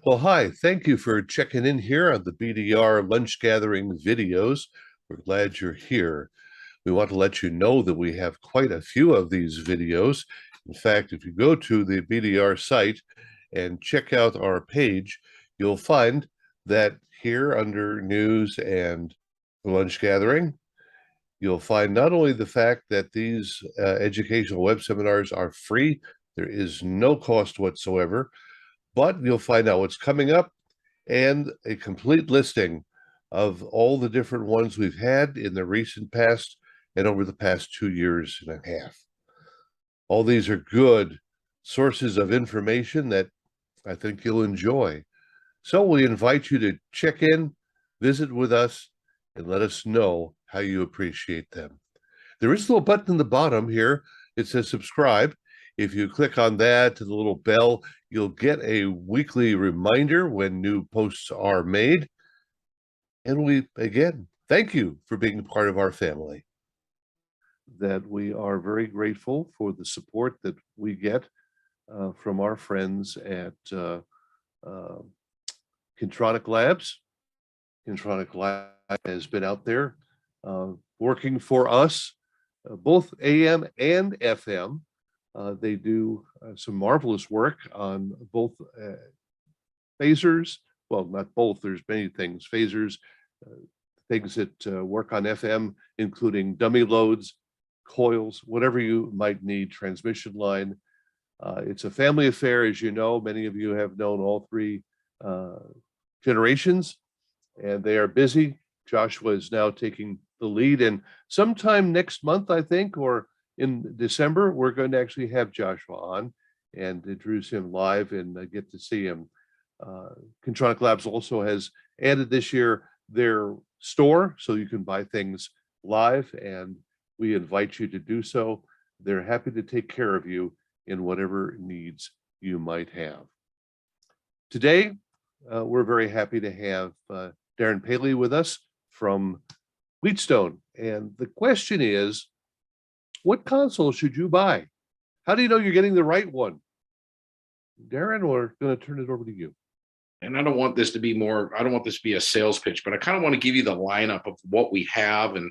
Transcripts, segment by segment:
Well, hi. Thank you for checking in here on the BDR Lunch Gathering videos. We're glad you're here. We want to let you know that we have quite a few of these videos. In fact, if you go to the BDR site and check out our page, you'll find that here under News and Lunch Gathering, you'll find not only the fact that these educational web seminars are free, there is no cost whatsoever, but you'll find out what's coming up and a complete listing of all the different ones we've had in the recent past and over the past 2 years and a half. All these are good sources of information that I think you'll enjoy. So we invite you to check in, visit with us, and let us know how you appreciate them. There is a little button in the bottom here. It says subscribe. If you click on that to the little bell, you'll get a weekly reminder when new posts are made. And we, again, thank you for being part of our family. That we are very grateful for the support that we get from our friends at Kintronic Labs. Kintronic Lab has been out there working for us, both AM and FM. They do some marvelous work on both phasers. Well, not both, there's many things. Phasers, things that work on FM, including dummy loads, coils, whatever you might need, transmission line. It's a family affair, as you know. Many of you have known all three generations, and they are busy. Joshua is now taking the lead, and sometime next month, I think, or in December, we're going to actually have Joshua on and introduce him live and get to see him. Kintronic Labs also has added this year their store, so you can buy things live, and we invite you to do so. They're happy to take care of you in whatever needs you might have. Today, we're very happy to have Darrin Paley with us from Wheatstone. And the question is, what console should you buy? How do you know you're getting the right one? Darrin, we're going to turn it over to you. And I don't want this to be a sales pitch, but I kind of want to give you the lineup of what we have and,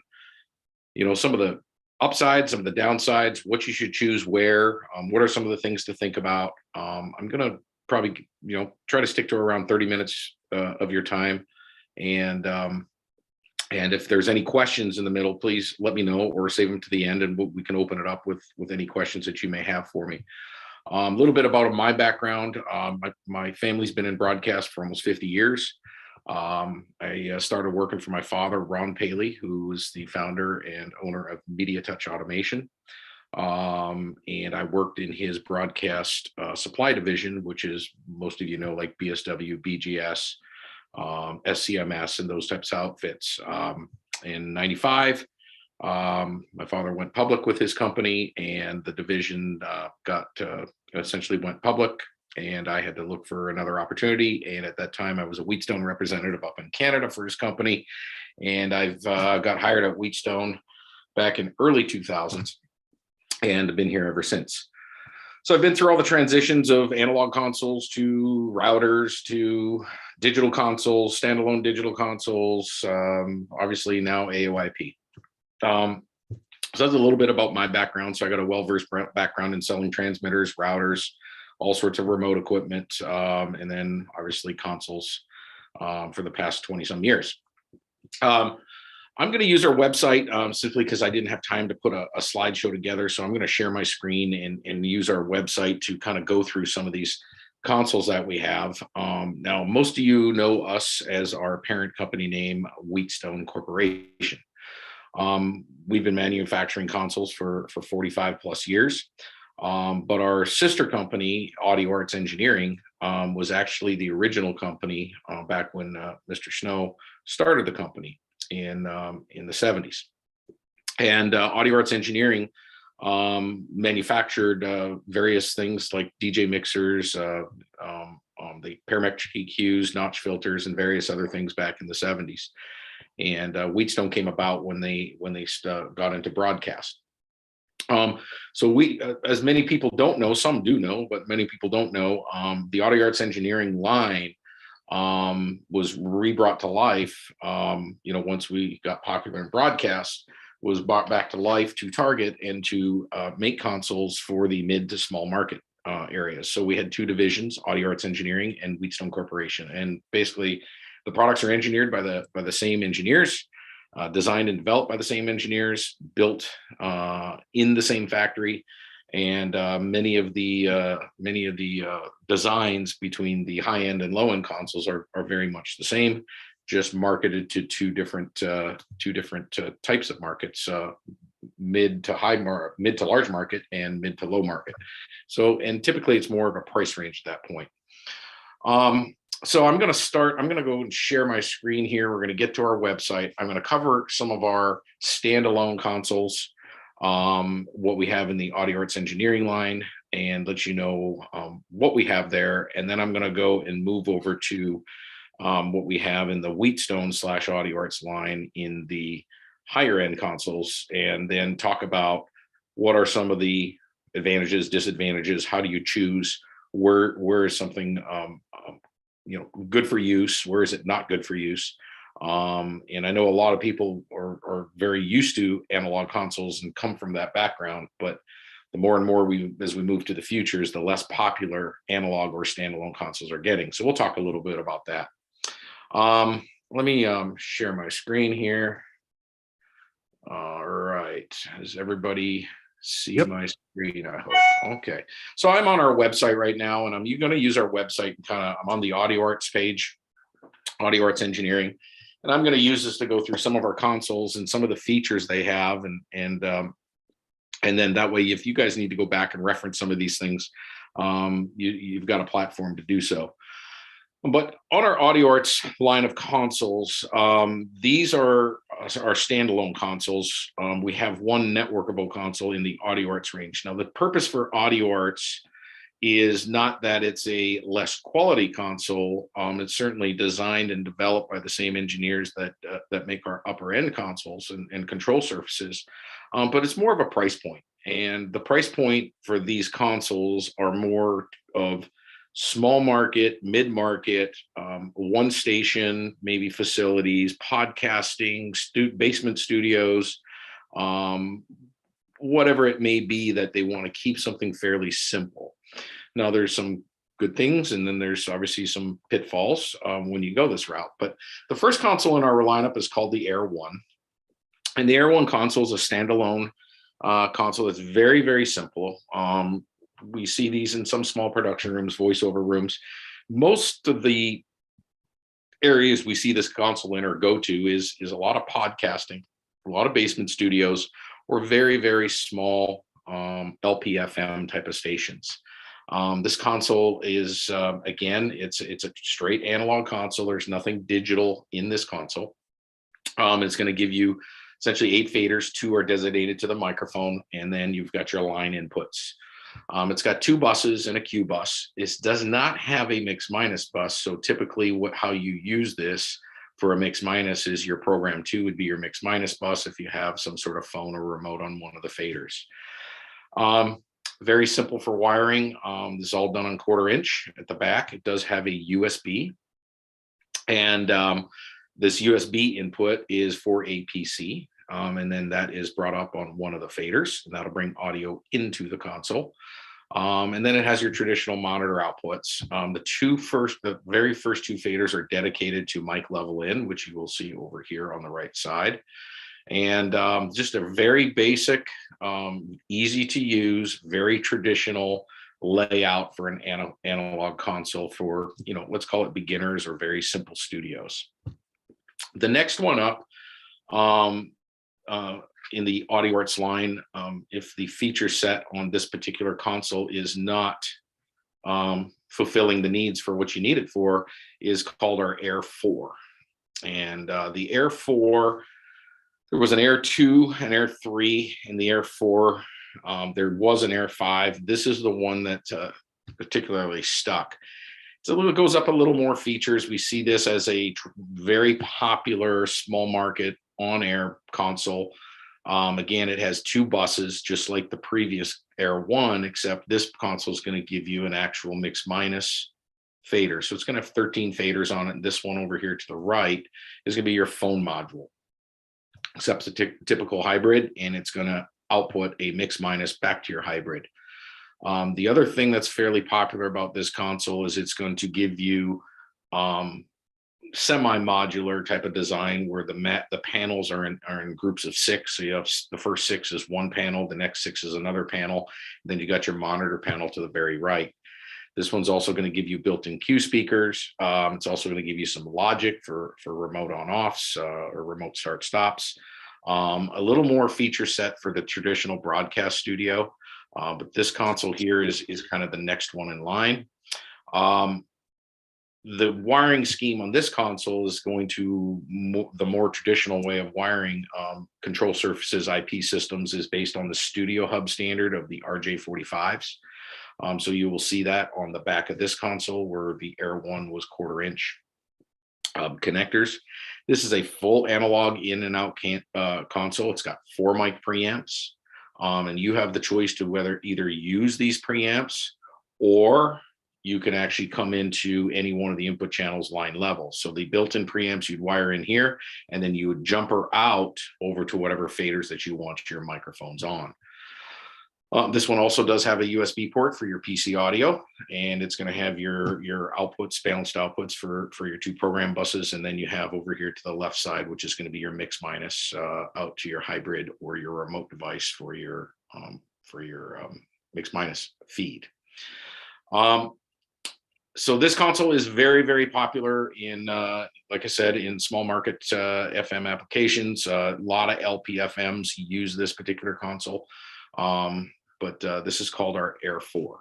some of the upsides, some of the downsides, what you should choose where, what are some of the things to think about. I'm going to probably, try to stick to around 30 minutes of your time. And if there's any questions in the middle, please let me know or save them to the end, and we can open it up with any questions that you may have for me. A little bit about my background. My family's been in broadcast for almost 50 years. I started working for my father, Ron Paley, who is the founder and owner of Media Touch Automation. And I worked in his broadcast supply division, which is, most of you know, like BSW, BGS, SCMS, and those types of outfits. In 95, my father went public with his company, and the division essentially went public, and I had to look for another opportunity. And at that time, I was a Wheatstone representative up in Canada for his company, and I've got hired at Wheatstone back in early 2000s and been here ever since. So I've been through all the transitions of analog consoles to routers to digital consoles, standalone digital consoles, obviously now AOIP. So that's a little bit about my background. So I got a well-versed background in selling transmitters, routers, all sorts of remote equipment, and then obviously consoles for the past 20 some years. I'm going to use our website simply because I didn't have time to put a slideshow together. So I'm going to share my screen and use our website to kind of go through some of these consoles that we have. Now, most of you know us as our parent company name, Wheatstone Corporation. We've been manufacturing consoles for 45 plus years. But our sister company, Audio Arts Engineering, was actually the original company back when Mr. Snow started the company in the 70s. And Audio Arts Engineering manufactured various things like DJ mixers, the parametric EQs, notch filters, and various other things back in the 70s. And Wheatstone came about when they got into broadcast. So we, as many people don't know, some do know, but many people don't know, the Audio Arts Engineering line was re-brought to life, once we got popular in broadcast, was brought back to life to target and to make consoles for the mid to small market areas. So we had two divisions: Audio Arts Engineering and Wheatstone Corporation. And basically, the products are engineered by the same engineers, designed and developed by the same engineers, built in the same factory. And many of the designs between the high end and low end consoles are very much the same, just marketed to two different types of markets: mid to large market and mid to low market. So, and typically it's more of a price range at that point. So I'm going to go and share my screen here. We're going to get to our website. I'm going to cover some of our standalone consoles, what we have in the Audio Arts Engineering line, and let you know what we have there. And then I'm going to go and move over to what we have in the Wheatstone / Audio Arts line in the higher end consoles, and then talk about what are some of the advantages, disadvantages, how do you choose, where is something good for use, where is it not good for use. And I know a lot of people are very used to analog consoles and come from that background, but the more and more as we move to the futures, the less popular analog or standalone consoles are getting. So we'll talk a little bit about that. Let me share my screen here. All right. Does everybody see my screen? I hope. Okay. So I'm on our website right now, and I'm going to use our website. I'm on the Audio Arts page, Audio Arts Engineering, and I'm going to use this to go through some of our consoles and some of the features they have, and then that way, if you guys need to go back and reference some of these things, you've got a platform to do so. But on our Audio Arts line of consoles, these are our standalone consoles. We have one networkable console in the Audio Arts range. Now, the purpose for Audio Arts is not that it's a less quality console. It's certainly designed and developed by the same engineers that make our upper end consoles and control surfaces, but it's more of a price point. And the price point for these consoles are more of small market, mid market, one station, maybe facilities, podcasting, basement studios, whatever it may be, that they want to keep something fairly simple. Now, there's some good things, and then there's obviously some pitfalls when you go this route. But the first console in our lineup is called the Air 1. And the Air 1 console is a standalone console that's very, very simple. We see these in some small production rooms, voiceover rooms. Most of the areas we see this console in or go to is a lot of podcasting, a lot of basement studios, or very, very small LP/FM type of stations. This console is, again, it's a straight analog console. There's nothing digital in this console. It's going to give you essentially 8 faders. 2 are designated to the microphone, and then you've got your line inputs. It's got 2 buses and a Q bus. It does not have a mix minus bus. So typically how you use this for a mix minus is your program 2 would be your mix minus bus if you have some sort of phone or remote on one of the faders. Very simple for wiring. This is all done on 1/4 inch at the back. It does have a USB, and this USB input is for a PC. And then that is brought up on one of the faders, and that'll bring audio into the console. And then it has your traditional monitor outputs. The very first 2 faders are dedicated to mic level in, which you will see over here on the right side. And just a very basic, easy to use, very traditional layout for an analog console for, let's call it beginners or very simple studios. The next one up, in the Audio Arts line, if the feature set on this particular console is not fulfilling the needs for what you need it for, is called our Air 4. And the Air 4, there was an Air 2, an Air 3, and the Air 4. There was an Air 5. This is the one that particularly stuck. It goes up a little more features. We see this as a very popular small market on-air console. Again, it has 2 buses, just like the previous Air 1, except this console is going to give you an actual mix minus faders. So it's going to have 13 faders on it. And this one over here to the right is going to be your phone module. Except it's a typical hybrid, and it's going to output a mix minus back to your hybrid. The other thing that's fairly popular about this console is it's going to give you semi-modular type of design where the panels are in groups of 6. So you have the first 6 is one panel, the next 6 is another panel, then you got your monitor panel to the very right. This one's also going to give you built-in Q speakers. It's also going to give you some logic for remote on-offs or remote start-stops. A little more feature set for the traditional broadcast studio, but this console here is kind of the next one in line. The wiring scheme on this console is going to the more traditional way of wiring control surfaces IP systems is based on the Studio Hub standard of the RJ45s. So you will see that on the back of this console where the Air 1 was 1/4 inch connectors. This is a full analog in and out console. It's got 4 mic preamps, and you have the choice to whether either use these preamps or you can actually come into any one of the input channels line level. So the built-in preamps you'd wire in here, and then you would jumper out over to whatever faders that you want your microphones on. This one also does have a USB port for your PC audio, and it's going to have your outputs, balanced outputs for your 2 program buses. And then you have over here to the left side, which is going to be your mix minus out to your hybrid or your remote device for your mix minus feed. So this console is very, very popular in, like I said, in small market FM applications. A lot of LPFMs use this particular console. But this is called our Air 4.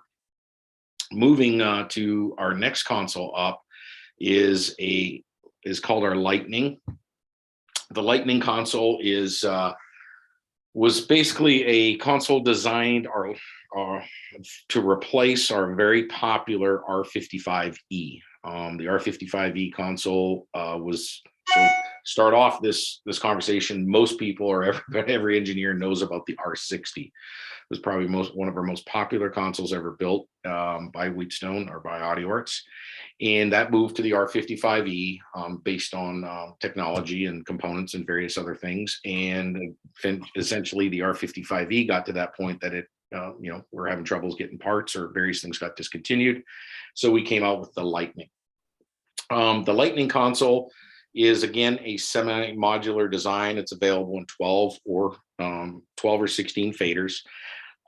Moving to our next console up is called our Lightning. The Lightning console was basically a console designed to replace our very popular R55E. The R55E console was, so start off this conversation, most people or every engineer knows about the R60. It was probably one of our most popular consoles ever built by Wheatstone or by AudioArts. And that moved to the R55E based on technology and components and various other things. And essentially the R55E got to that point that it, we're having troubles getting parts or various things got discontinued. So we came out with the Lightning. The Lightning console is again a semi-modular design. It's available in 12 or 16 faders.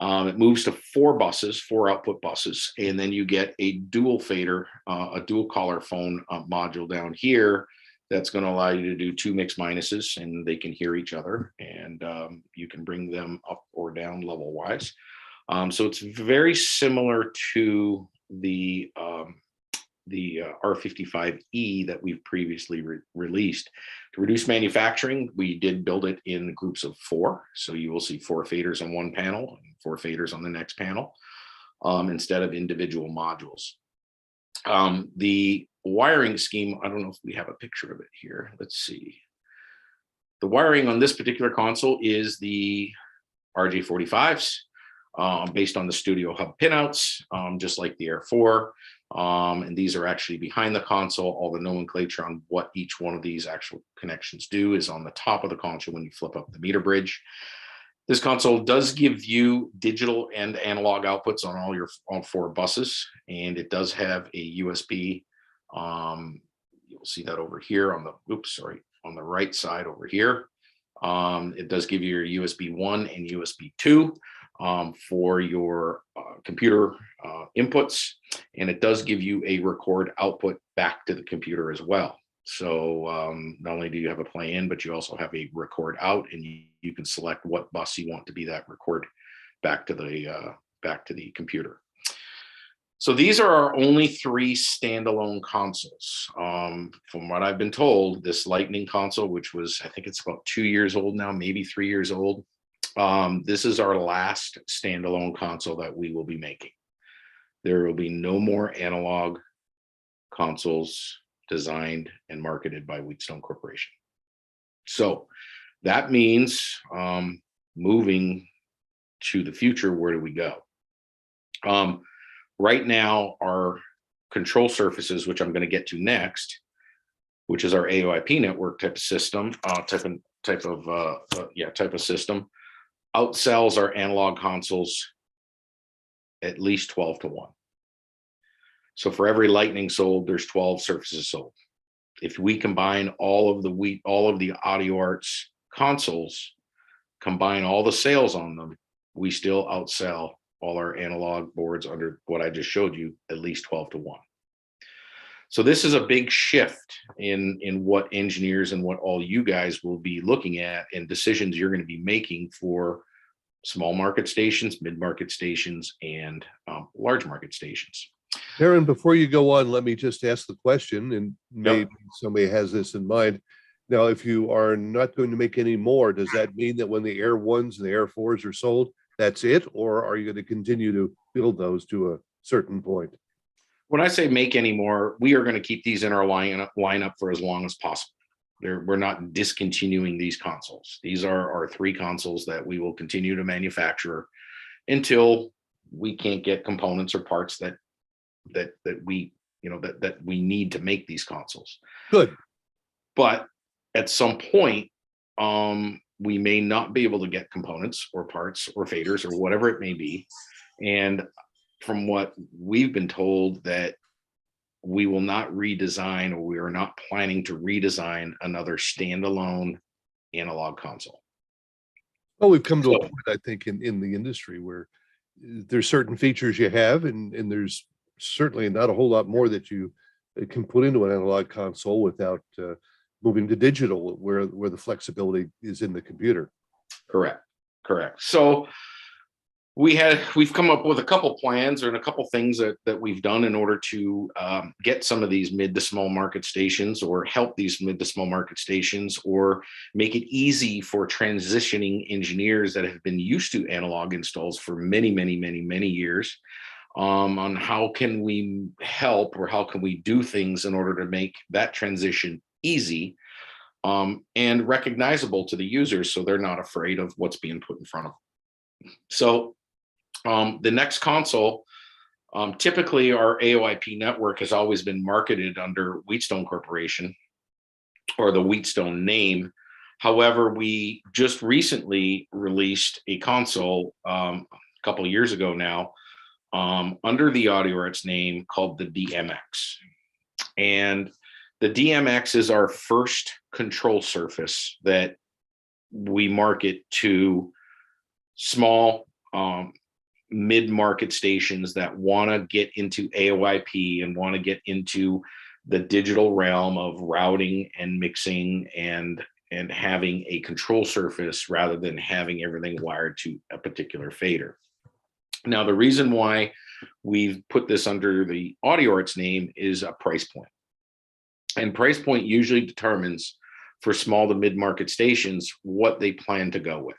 It moves to 4 buses, 4 output buses, and then you get a dual fader, a dual collar phone module down here that's going to allow you to do 2 mix minuses, and they can hear each other, and you can bring them up or down level wise. So it's very similar to the R55E that we've previously released. To reduce manufacturing, we did build it in groups of 4. So you will see 4 faders on one panel and 4 faders on the next panel instead of individual modules. The wiring scheme, I don't know if we have a picture of it here. Let's see. The wiring on this particular console is the RJ45s based on the Studio Hub pinouts, just like the Air 4. And these are actually behind the console. All the nomenclature on what each one of these actual connections do is on the top of the console when you flip up the meter bridge. This console does give you digital and analog outputs on all 4 buses, and it does have a USB. You'll see that over here on the right side over here. It does give you your USB 1 and USB 2 for your computer inputs, and it does give you a record output back to the computer as well. So not only do you have a play in, but you also have a record out, and you can select what bus you want to be that record back to the computer. So these are our only 3 standalone consoles. From what I've been told, this Lightning console, which was, I think it's about 2 years old now, maybe 3 years old. This is our last standalone console that we will be making. There will be no more analog consoles designed and marketed by Wheatstone Corporation. So that means moving to the future, where do we go? Right now, our control surfaces, which I'm going to get to next, which is our AOIP network type of system, type of system, outsells our analog consoles at least 12 to 1. So for every Lightning sold, there's 12 surfaces sold. If we combine all of the AudioArts consoles, combine all the sales on them, we still outsell all our analog boards under what I just showed you at least 12 to 1. So this is a big shift in what engineers and what all you guys will be looking at and decisions you're going to be making for small market stations, mid-market stations, and large market stations. Darrin, before you go on, let me just ask the question, and maybe somebody has this in mind. Now, if you are not going to make any more, does that mean that when the Air 1s and the Air 4s are sold, that's it? Or are you going to continue to build those to a certain point? When I say make any more, we are going to keep these in our lineup for as long as possible. We're not discontinuing these consoles. These are our 3 consoles that we will continue to manufacture until we can't get components or parts that we need to make these consoles. Good. But at some point, we may not be able to get components or parts or faders or whatever it may be. And from what we've been told, that we will not redesign, or we are not planning to redesign another standalone analog console. Well, we've come to a point, I think, in the industry where there's certain features you have, and there's certainly not a whole lot more that you can put into an analog console without moving to digital, where the flexibility is in the computer. Correct. So we've come up with a couple plans and a couple things that we've done in order to get some of these mid to small market stations, or help these mid to small market stations, or make it easy for transitioning engineers that have been used to analog installs for many years, on how can we help, or how can we do things in order to make that transition easy and recognizable to the users, so they're not afraid of what's being put in front of them. So the next console, typically our AOIP network has always been marketed under Wheatstone Corporation, or the Wheatstone name. However, we just recently released a console a couple of years ago now, under the AudioArts name, called the DMX. And the DMX is our first control surface that we market to small mid-market stations that want to get into AOIP and want to get into the digital realm of routing and mixing and having a control surface rather than having everything wired to a particular fader. Now, the reason why we've put this under the AudioArts name is a price point. And price point usually determines, for small to mid-market stations, what they plan to go with.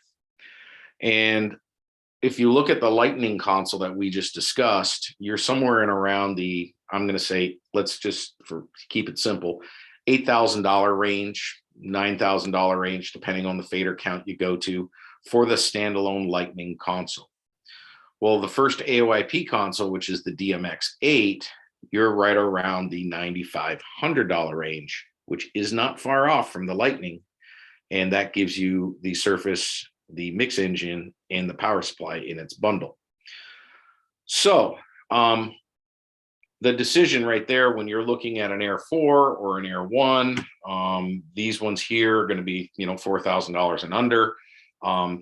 And if you look at the Lightning console that we just discussed, you're somewhere in around the, I'm going to say, let's just keep it simple, $8,000 range, $9,000 range, depending on the fader count you go to, for the standalone Lightning console. Well, the first AOIP console, which is the DMX8, you're right around the $9,500 range, which is not far off from the Lightning. And that gives you the surface, the mix engine, and the power supply in its bundle. So the decision right there, when you're looking at an Air 4 or an Air 1, these ones here are going to be, $4,000 and under.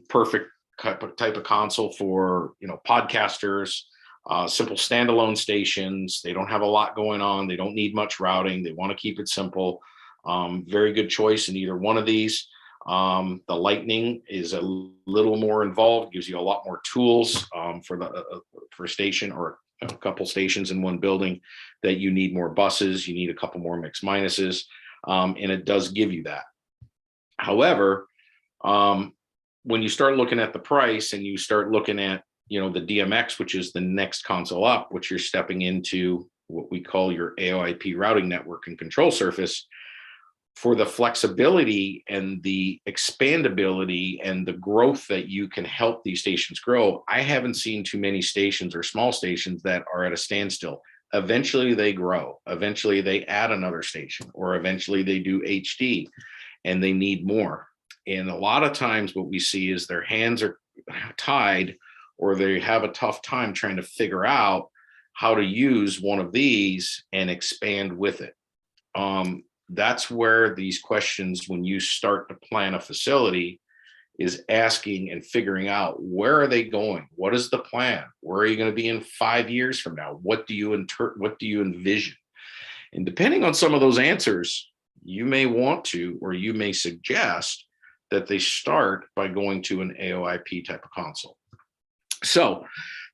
Perfect type of console for, podcasters, simple standalone stations. They don't have a lot going on. They don't need much routing. They want to keep it simple. Very good choice in either one of these. The Lightning is a little more involved, gives you a lot more tools for a station or a couple stations in one building, that you need more buses, you need a couple more mix minuses, and it does give you that. However, when you start looking at the price and you start looking at, the DMX, which is the next console up, which you're stepping into what we call your AOIP routing network and control surface, for the flexibility and the expandability and the growth that you can help these stations grow, I haven't seen too many stations or small stations that are at a standstill. Eventually they grow. Eventually they add another station, or eventually they do HD and they need more. And a lot of times what we see is their hands are tied, or they have a tough time trying to figure out how to use one of these and expand with it. That's where these questions, when you start to plan a facility, is asking and figuring out, where are they going? What is the plan? Where are you going to be in 5 years from now? What do you envision? And depending on some of those answers, you may want to, or you may suggest that they start by going to an AOIP type of console. So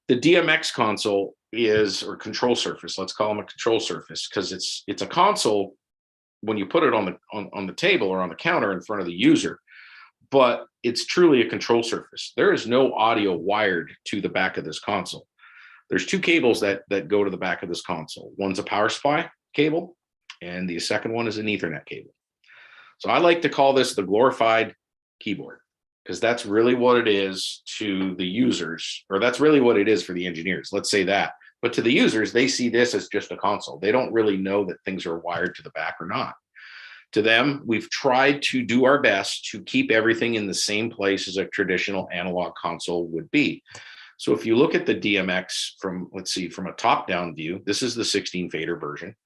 the DMX console is, or control surface, let's call them a control surface, because it's a console when you put it on the table or on the counter in front of the user, but it's truly a control surface. There is no audio wired to the back of this console. There's two cables that go to the back of this console. One's a power supply cable, and the second one is an Ethernet cable. So I like to call this the glorified keyboard, because that's really what it is to the users, or that's really what it is for the engineers. Let's say that. But to the users, they see this as just a console. They don't really know that things are wired to the back or not. To them, we've tried to do our best to keep everything in the same place as a traditional analog console would be. So if you look at the DMX from, let's see, from a top-down view, this is the 16 fader version.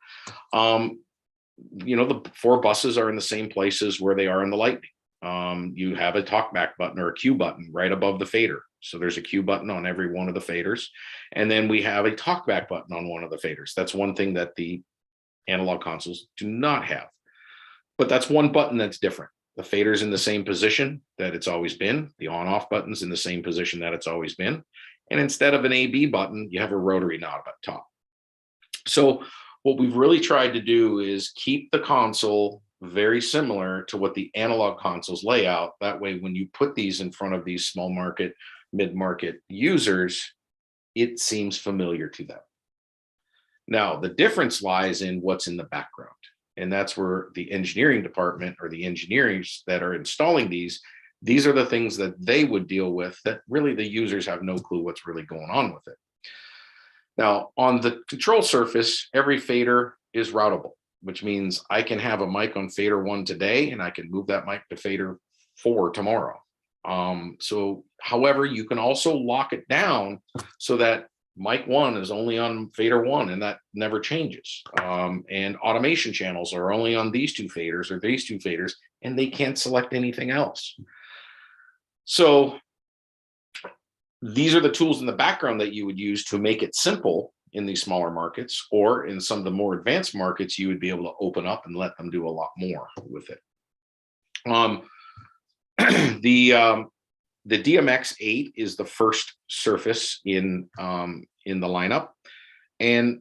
The 4 buses are in the same places where they are in the Lightning. You have a talkback button or a Q button right above the fader. So there's a Q button on every one of the faders. And then we have a talkback button on one of the faders. That's one thing that the analog consoles do not have. But that's one button that's different. The fader's in the same position that it's always been. The on-off button's in the same position that it's always been. And instead of an A-B button, you have a rotary knob up top. So what we've really tried to do is keep the console very similar to what the analog consoles lay out. That way, when you put these in front of these small market, mid-market users, it seems familiar to them. Now, the difference lies in what's in the background. And that's where the engineering department, or the engineers that are installing these are the things that they would deal with, that really the users have no clue what's really going on with it. Now, on the control surface, every fader is routable, which means I can have a mic on fader 1 today, and I can move that mic to fader 4 tomorrow. However, you can also lock it down so that mic 1 is only on fader 1, and that never changes. And automation channels are only on these 2 faders or these 2 faders, and they can't select anything else. So these are the tools in the background that you would use to make it simple in these smaller markets, or in some of the more advanced markets, you would be able to open up and let them do a lot more with it. The DMX8 is the first surface in the lineup, and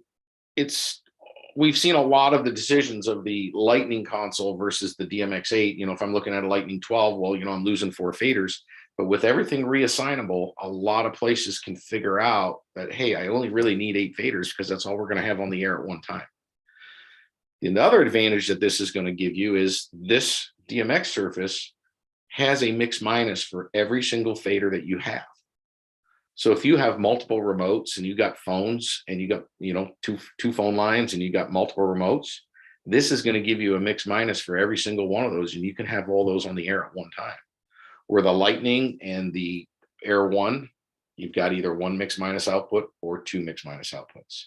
we've seen a lot of the decisions of the Lightning console versus the DMX8. If I'm looking at a Lightning 12, well, I'm losing 4 faders, but with everything reassignable, a lot of places can figure out that, hey, I only really need 8 faders because that's all we're going to have on the air at one time. The other advantage that this is going to give you is this DMX surface has a mix minus for every single fader that you have. So if you have multiple remotes and you got phones and you got, two phone lines and you got multiple remotes, this is going to give you a mix minus for every single one of those, and you can have all those on the air at one time. Where the Lightning and the Air 1, you've got either 1 mix minus output or 2 mix minus outputs.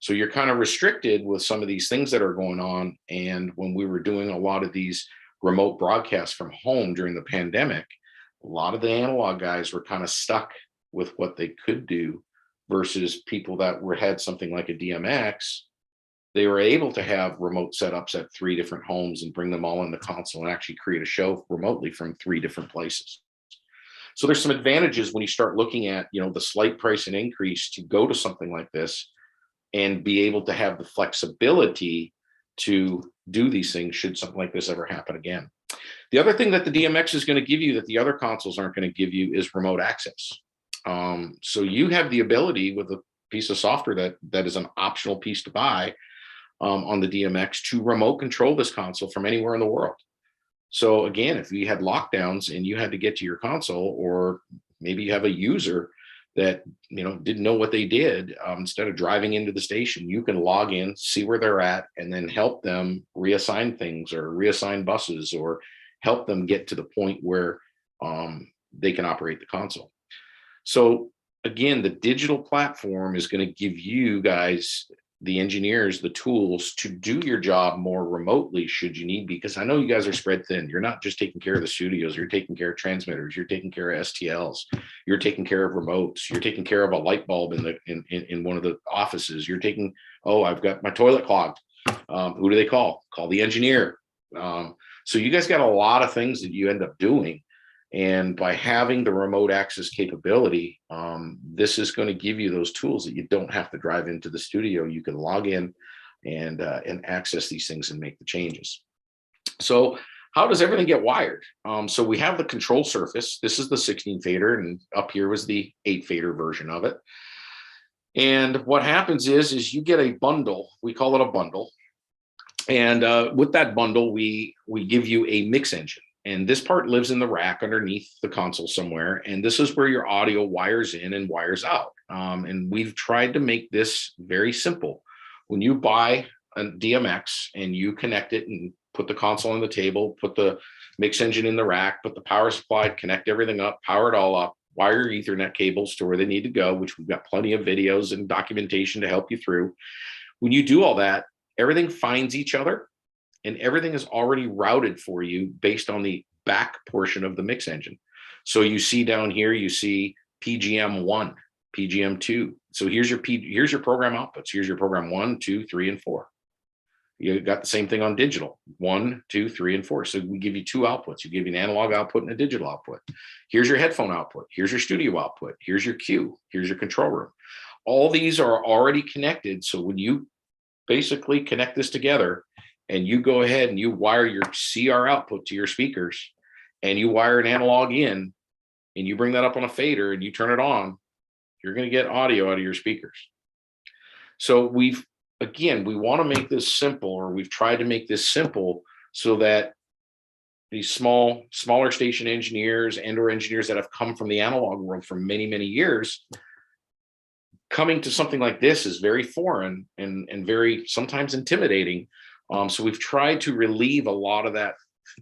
So you're kind of restricted with some of these things that are going on. And when we were doing a lot of these remote broadcasts from home during the pandemic, a lot of the analog guys were kind of stuck with what they could do versus people that had something like a DMX. They were able to have remote setups at 3 different homes and bring them all in the console and actually create a show remotely from 3 different places. So there's some advantages when you start looking at, the slight price and increase to go to something like this and be able to have the flexibility to do these things should something like this ever happen again. The other thing that the DMX is going to give you that the other consoles aren't going to give you is remote access. So you have the ability with a piece of software that is an optional piece to buy on the DMX to remote control this console from anywhere in the world. So again, if you had lockdowns and you had to get to your console, or maybe you have a user that, didn't know what they did, instead of driving into the station, you can log in, see where they're at, and then help them reassign things or reassign buses or help them get to the point where they can operate the console. So again, the digital platform is going to give you guys, the engineers, the tools to do your job more remotely should you need, because I know you guys are spread thin. You're not just taking care of the studios, you're taking care of transmitters, you're taking care of STLs, you're taking care of remotes, you're taking care of a light bulb in one of the offices, you're taking, oh, I've got my toilet clogged. Who do they call? Call the engineer. So you guys got a lot of things that you end up doing. And by having the remote access capability, this is going to give you those tools that you don't have to drive into the studio. You can log in and access these things and make the changes. So how does everything get wired? So we have the control surface. This is the 16 fader, and up here was the 8 fader version of it. And what happens is you get a bundle. We call it a bundle. And with that bundle, we give you a mix engine. And this part lives in the rack underneath the console somewhere. And this is where your audio wires in and wires out. And we've tried to make this very simple. When you buy a DMX and you connect it and put the console on the table, put the mix engine in the rack, put the power supply, connect everything up, power it all up, wire your Ethernet cables to where they need to go, which we've got plenty of videos and documentation to help you through. When you do all that, everything finds each other. And everything is already routed for you based on the back portion of the mix engine. So you see down here, you see PGM 1, PGM 2. So here's your program outputs. Here's your program 1, 2, 3, and 4. You got the same thing on digital, 1, 2, 3, and 4. So we give you 2 outputs. We give you an analog output and a digital output. Here's your headphone output. Here's your studio output. Here's your cue. Here's your control room. All these are already connected. So when you basically connect this together, and you go ahead and you wire your CR output to your speakers, and you wire an analog in, and you bring that up on a fader and you turn it on, you're going to get audio out of your speakers. So we want to make this simple, or we've tried to make this simple so that these smaller station engineers or engineers that have come from the analog world for many, many years, coming to something like this is very foreign and very sometimes intimidating. So we've tried to relieve a lot of that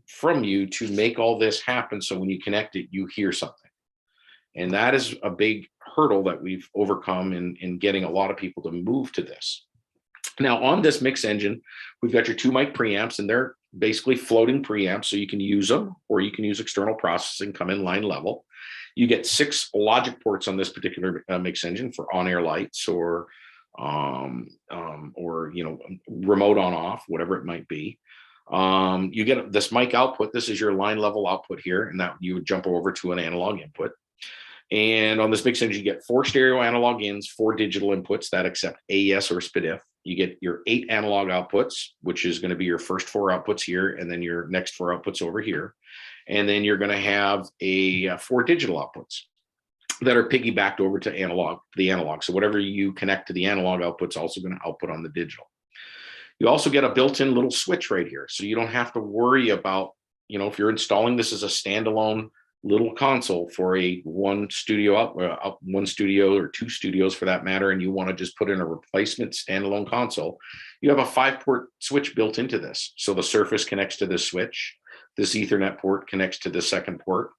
from you to make all this happen. So when you connect it, you hear something. And that is a big hurdle that we've overcome in getting a lot of people to move to this. Now on this mix engine, we've got your 2 mic preamps, and they're basically floating preamps. So you can use them, or you can use external processing, come in line level. You get 6 logic ports on this particular mix engine for on-air lights or remote on off, whatever it might be. You get this mic output. This is your line level output here, and that you would jump over to an analog input. And on this mix engine, you get 4 stereo analog ins, 4 digital inputs that accept AES or SPDIF. You get your 8 analog outputs, which is going to be your first 4 outputs here, and then your next 4 outputs over here. And then you're going to have 4 digital outputs that are piggybacked over to the analog. So whatever you connect to the analog output's also going to output on the digital. You also get a built-in little switch right here. So you don't have to worry about, if you're installing this as a standalone little console for one studio or 2 studios for that matter, and you want to just put in a replacement standalone console, you have a 5-port switch built into this. So the Surface connects to this switch. This Ethernet port connects to the 2nd port,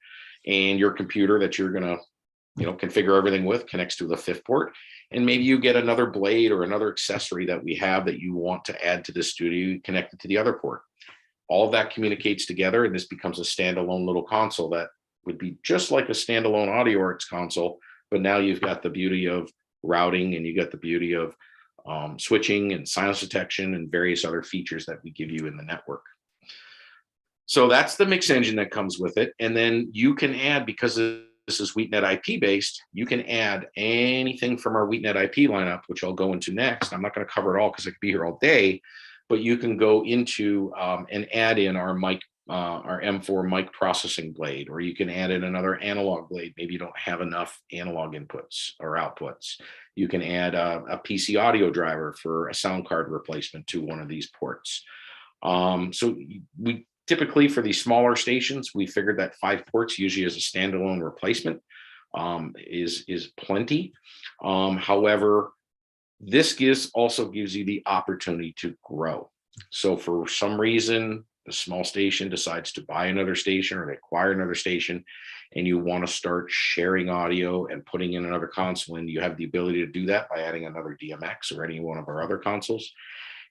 and your computer that you're going to configure everything with connects to the 5th port. And maybe you get another blade or another accessory that we have that you want to add to the studio, connected to the other port. All of that communicates together, and this becomes a standalone little console that would be just like a standalone AudioWorks console, but now you've got the beauty of routing, and you got the beauty of switching and silence detection and various other features that we give you in the network. So that's the mix engine that comes with it. And then you can add, because this is WheatNet IP based, you can add anything from our WheatNet IP lineup, which I'll go into next. I'm not going to cover it all because I could be here all day, but you can go into and add in our M4 mic processing blade, or you can add in another analog blade. Maybe you don't have enough analog inputs or outputs. You can add a PC audio driver for a sound card replacement to one of these ports. So we typically, for these smaller stations, we figured that 5 ports usually is a standalone replacement. is plenty. However, this also gives you the opportunity to grow. So for some reason, a small station decides to buy another station or acquire another station, and you want to start sharing audio and putting in another console, and you have the ability to do that by adding another DMX or any one of our other consoles.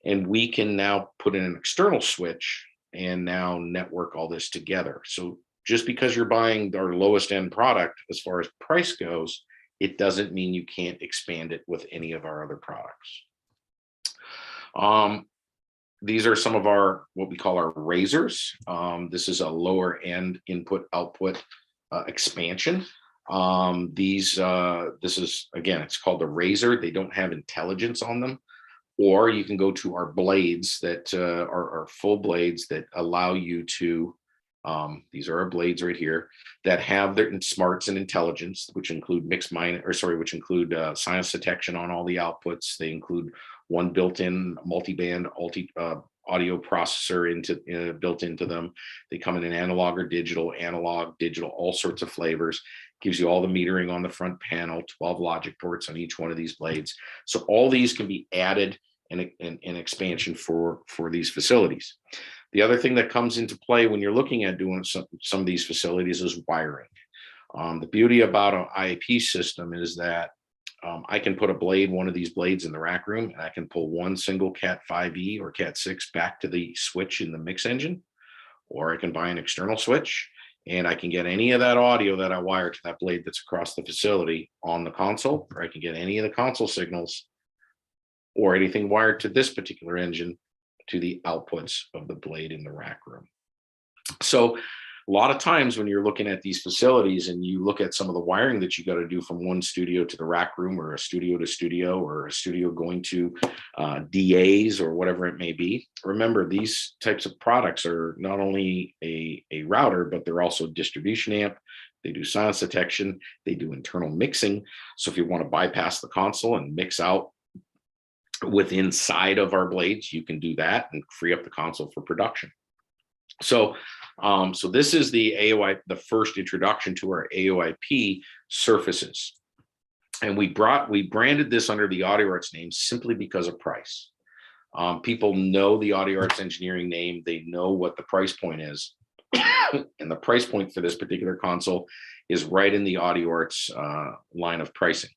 And we can now put in an external switch and now network all this together. So just because you're buying our lowest end product as far as price goes, it doesn't mean you can't expand it with any of our other products. These are some of our, what we call our razors. This is a lower end input output expansion. This is, again, it's called the razor. They don't have intelligence on them. Or you can go to our blades that are full blades that allow you to, these are our blades right here that have their smarts and intelligence, which include which include sinus detection on all the outputs. They include one built-in multi-band audio processor built into them. They come in an analog, digital, all sorts of flavors. Gives you all the metering on the front panel, 12 logic ports on each one of these blades. So all these can be added in expansion for these facilities. The other thing that comes into play when you're looking at doing some of these facilities is wiring. The beauty about an IAP system is that I can put one of these blades in the rack room, and I can pull one single Cat 5e or Cat 6 back to the switch in the mix engine, or I can buy an external switch, and I can get any of that audio that I wire to that blade that's across the facility on the console, or I can get any of the console signals or anything wired to this particular engine to the outputs of the blade in the rack room. So a lot of times when you're looking at these facilities and you look at some of the wiring that you got to do from one studio to the rack room, or a studio to studio, or a studio going to DAs or whatever it may be, remember these types of products are not only a router, but they're also a distribution amp. They do silence detection. They do internal mixing. So if you want to bypass the console and mix out inside of our blades, you can do that and free up the console for production. So this is the the first introduction to our AOIP surfaces. And we branded this under the Audio Arts name simply because of price. People know the Audio Arts Engineering name. They know what the price point is. And the price point for this particular console is right in the Audio Arts line of pricing.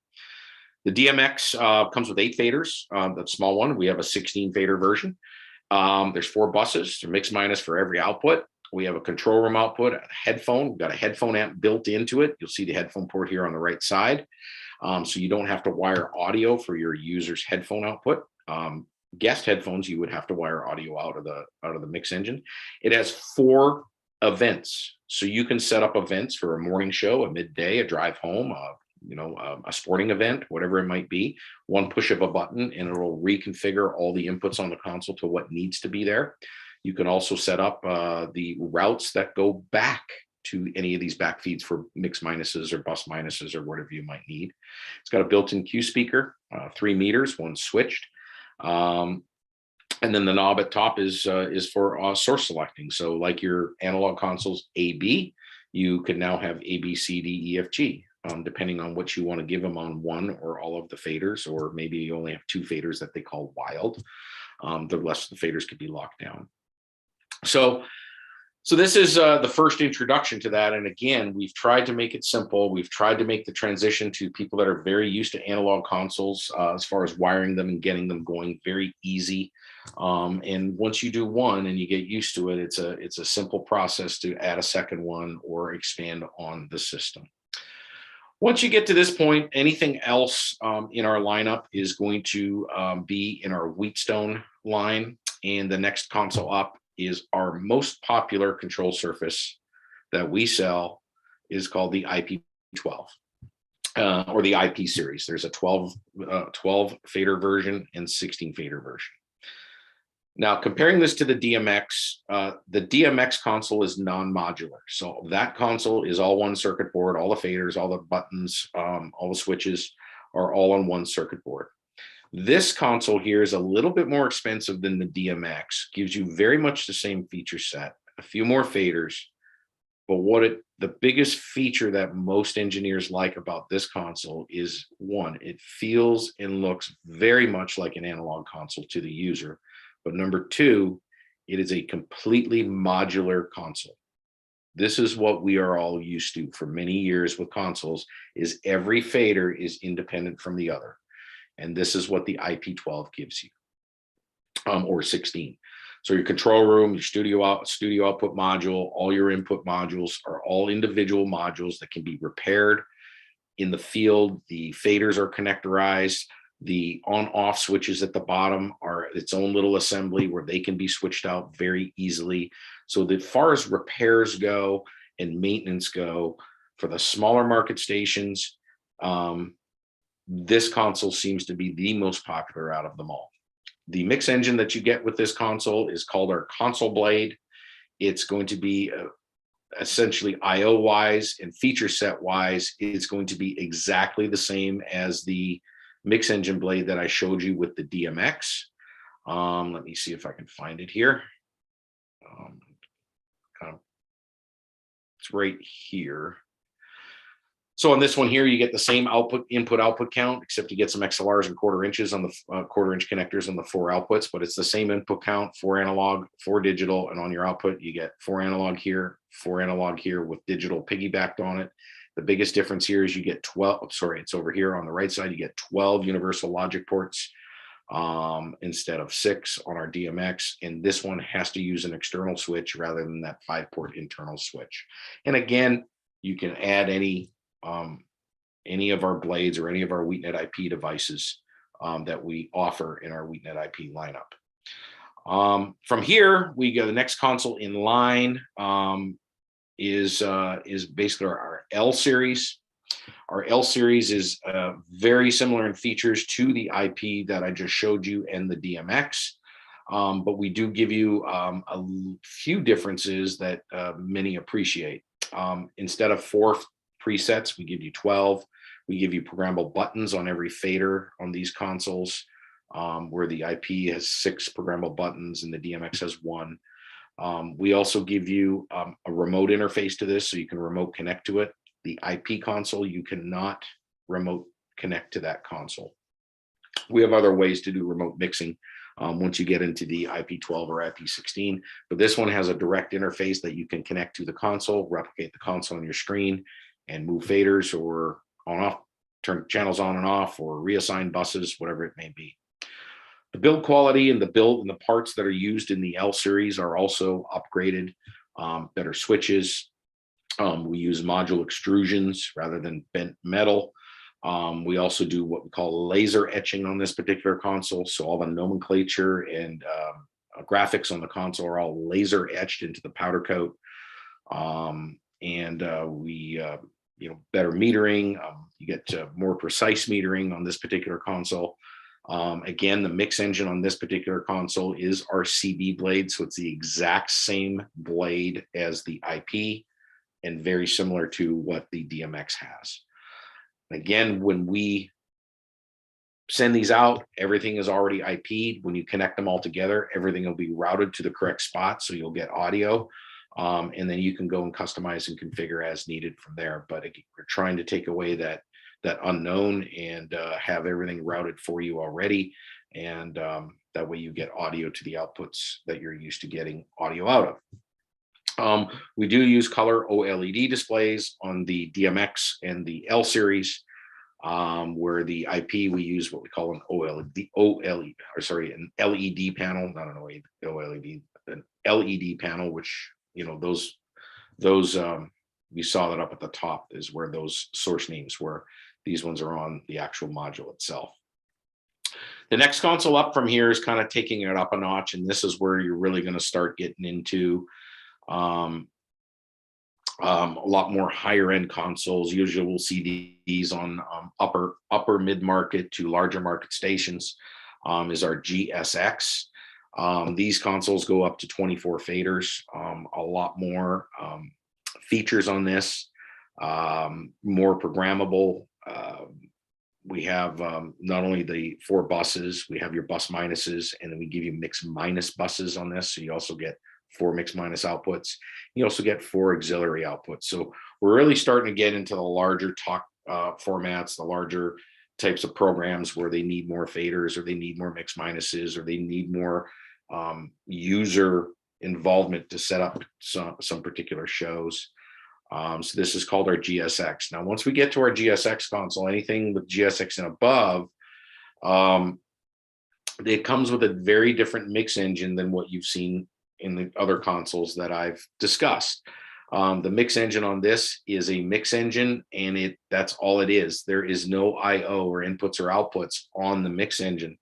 The DMX comes with 8 faders, the small one. We have a 16 fader version. There's 4 buses, they're mix minus for every output. We have a control room output, a headphone. We've got a headphone amp built into it. You'll see the headphone port here on the right side. So you don't have to wire audio for your user's headphone output. Guest headphones, you would have to wire audio out of the mix engine. It has 4 events. So you can set up events for a morning show, a midday, a drive home, a sporting event, whatever it might be. One push of a button and it will reconfigure all the inputs on the console to what needs to be there. You can also set up the routes that go back to any of these back feeds for mix minuses or bus minuses or whatever you might need. It's got a built-in Q speaker, 3 meters, one switched. And then the knob at top is for source selecting. So like your analog consoles AB, you can now have A, B, C, D, E, F, G. Depending on what you want to give them on one or all of the faders, or maybe you only have 2 faders that they call wild. The rest of the faders could be locked down. So this is the first introduction to that. And again, we've tried to make it simple. We've tried to make the transition to people that are very used to analog consoles as far as wiring them and getting them going very easy. And once you do one and you get used to it, it's a simple process to add a second one or expand on the system. Once you get to this point, anything else in our lineup is going to be in our Wheatstone line. And the next console up is our most popular control surface that we sell, is called the IP12 or the IP series. There's a 12 fader version and 16 fader version. Now, comparing this to the DMX console is non-modular. So that console is all one circuit board, all the faders, all the buttons, all the switches are all on one circuit board. This console here is a little bit more expensive than the DMX, gives you very much the same feature set, a few more faders, But the biggest feature that most engineers like about this console is, one, it feels and looks very much like an analog console to the user. But number two, it is a completely modular console. This is what we are all used to for many years with consoles, is every fader is independent from the other. And this is what the IP12 gives you, or 16. So your control room, your studio output module, all your input modules are all individual modules that can be repaired in the field. The faders are connectorized. The on-off switches at the bottom are its own little assembly where they can be switched out very easily. So as far as repairs go and maintenance go, for the smaller market stations, this console seems to be the most popular out of them all. The mix engine that you get with this console is called our console blade. It's going to be essentially IO wise and feature set wise, it's going to be exactly the same as the mix engine blade that I showed you with the DMX. Let me see if I can find it here. It's right here. So on this one here, you get the same input output count, except you get some XLRs and quarter inches on the quarter-inch connectors on the 4 outputs, but it's the same input count, 4 analog, 4 digital, and on your output, you get 4 analog here, 4 analog here with digital piggybacked on it. The biggest difference here is you get 12, sorry, it's over here on the right side, you get 12 universal logic ports instead of 6 on our DMX, and this one has to use an external switch rather than that 5-port internal switch. And again, you can add any of our blades or any of our Wheatnet IP devices that we offer in our Wheatnet IP lineup. From here, we go the next console in line is basically our L series. Our L series is very similar in features to the IP that I just showed you and the DMX. But we do give you a few differences that many appreciate. Instead of 4 presets, we give you 12. We give you programmable buttons on every fader on these consoles, where the IP has 6 programmable buttons and the DMX has 1. We also give you a remote interface to this, so you can remote connect to it. The IP console, you cannot remote connect to that console. We have other ways to do remote mixing once you get into the IP12 or IP16, but this one has a direct interface that you can connect to the console, replicate the console on your screen, and move faders or on off, turn channels on and off, or reassign buses, whatever it may be. The build quality and the parts that are used in the L series are also upgraded. Better switches. We use module extrusions rather than bent metal. We also do what we call laser etching on this particular console. So all the nomenclature and graphics on the console are all laser etched into the powder coat. Better metering. You get more precise metering on this particular console. Again, the mix engine on this particular console is our CB blade, so it's the exact same blade as the IP and very similar to what the DMX has. Again, when we send these out, everything is already IP'd. When you connect them all together, everything will be routed to the correct spot, so you'll get audio. And then you can go and customize and configure as needed from there. But again, we're trying to take away that unknown and have everything routed for you already. And that way you get audio to the outputs that you're used to getting audio out of. We do use color OLED displays on the DMX and the L series, where the IP we use what we call an an LED panel, not an OLED, an LED panel, which those we saw that up at the top is where those source names were. These ones are on the actual module itself. The next console up from here is kind of taking it up a notch, and this is where you're really going to start getting into a lot more higher end consoles. Usually we'll see these on upper mid market to larger market stations. Is our GSX. These consoles go up to 24 faders, a lot more features on this, more programmable. We have not only the 4 buses, we have your bus minuses, and then we give you mix minus buses on this. So you also get 4 mix minus outputs. You also get 4 auxiliary outputs. So we're really starting to get into the larger talk formats, the larger types of programs where they need more faders, or they need more mix minuses, or they need more user involvement to set up some particular shows. So this is called our GSX. Now, once we get to our GSX console, anything with GSX and above, it comes with a very different mix engine than what you've seen in the other consoles that I've discussed. The mix engine on this is a mix engine, and that's all it is. There is no I/O or inputs or outputs on the mix engine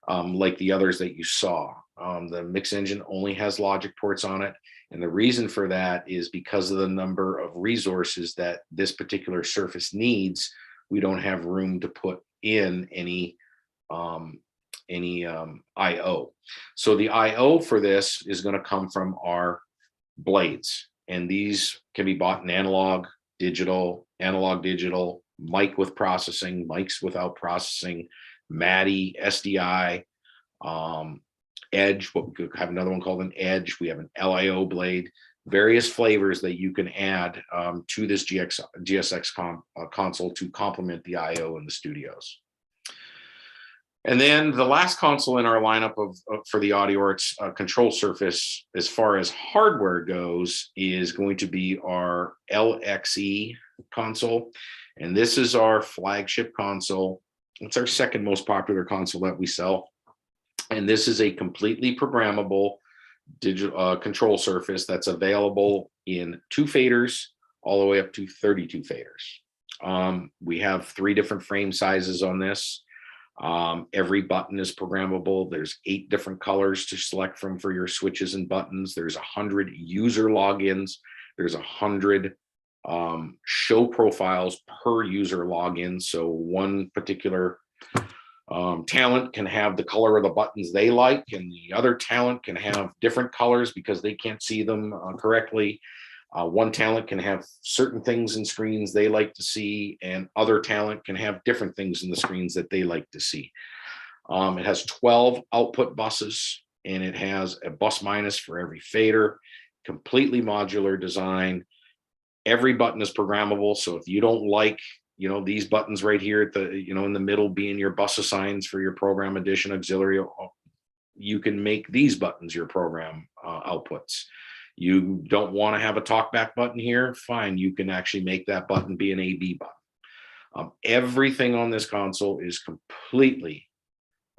like the others that you saw. The mix engine only has logic ports on it. And the reason for that is because of the number of resources that this particular surface needs. We don't have room to put in any I/O. So the I/O for this is going to come from our blades. And these can be bought in analog, digital, mic with processing, mics without processing, MADI, SDI, Edge, what we could have another one called an Edge. We have an LIO blade, various flavors that you can add to this GSX console to complement the IO in the studios. And then the last console in our lineup for the AudioArts control surface, as far as hardware goes, is going to be our LXE console. And this is our flagship console. It's our second most popular console that we sell. And this is a completely programmable digital control surface that's available in 2 faders all the way up to 32 faders. We have 3 different frame sizes on this. Every button is programmable. There's 8 different colors to select from for your switches and buttons. There's 100 user logins. There's 100 show profiles per user login. So one particular talent can have the color of the buttons they like, and the other talent can have different colors because they can't see them correctly. One talent can have certain things in screens they like to see, and other talent can have different things in the screens that they like to see. It has 12 output buses, and it has a bus minus for every fader, completely modular design. Every button is programmable. So if you don't like, these buttons right here at the, in the middle being your bus assigns for your program addition auxiliary, you can make these buttons your program outputs. You don't want to have a talkback button here, fine, you can actually make that button be an AB button. Everything on this console is completely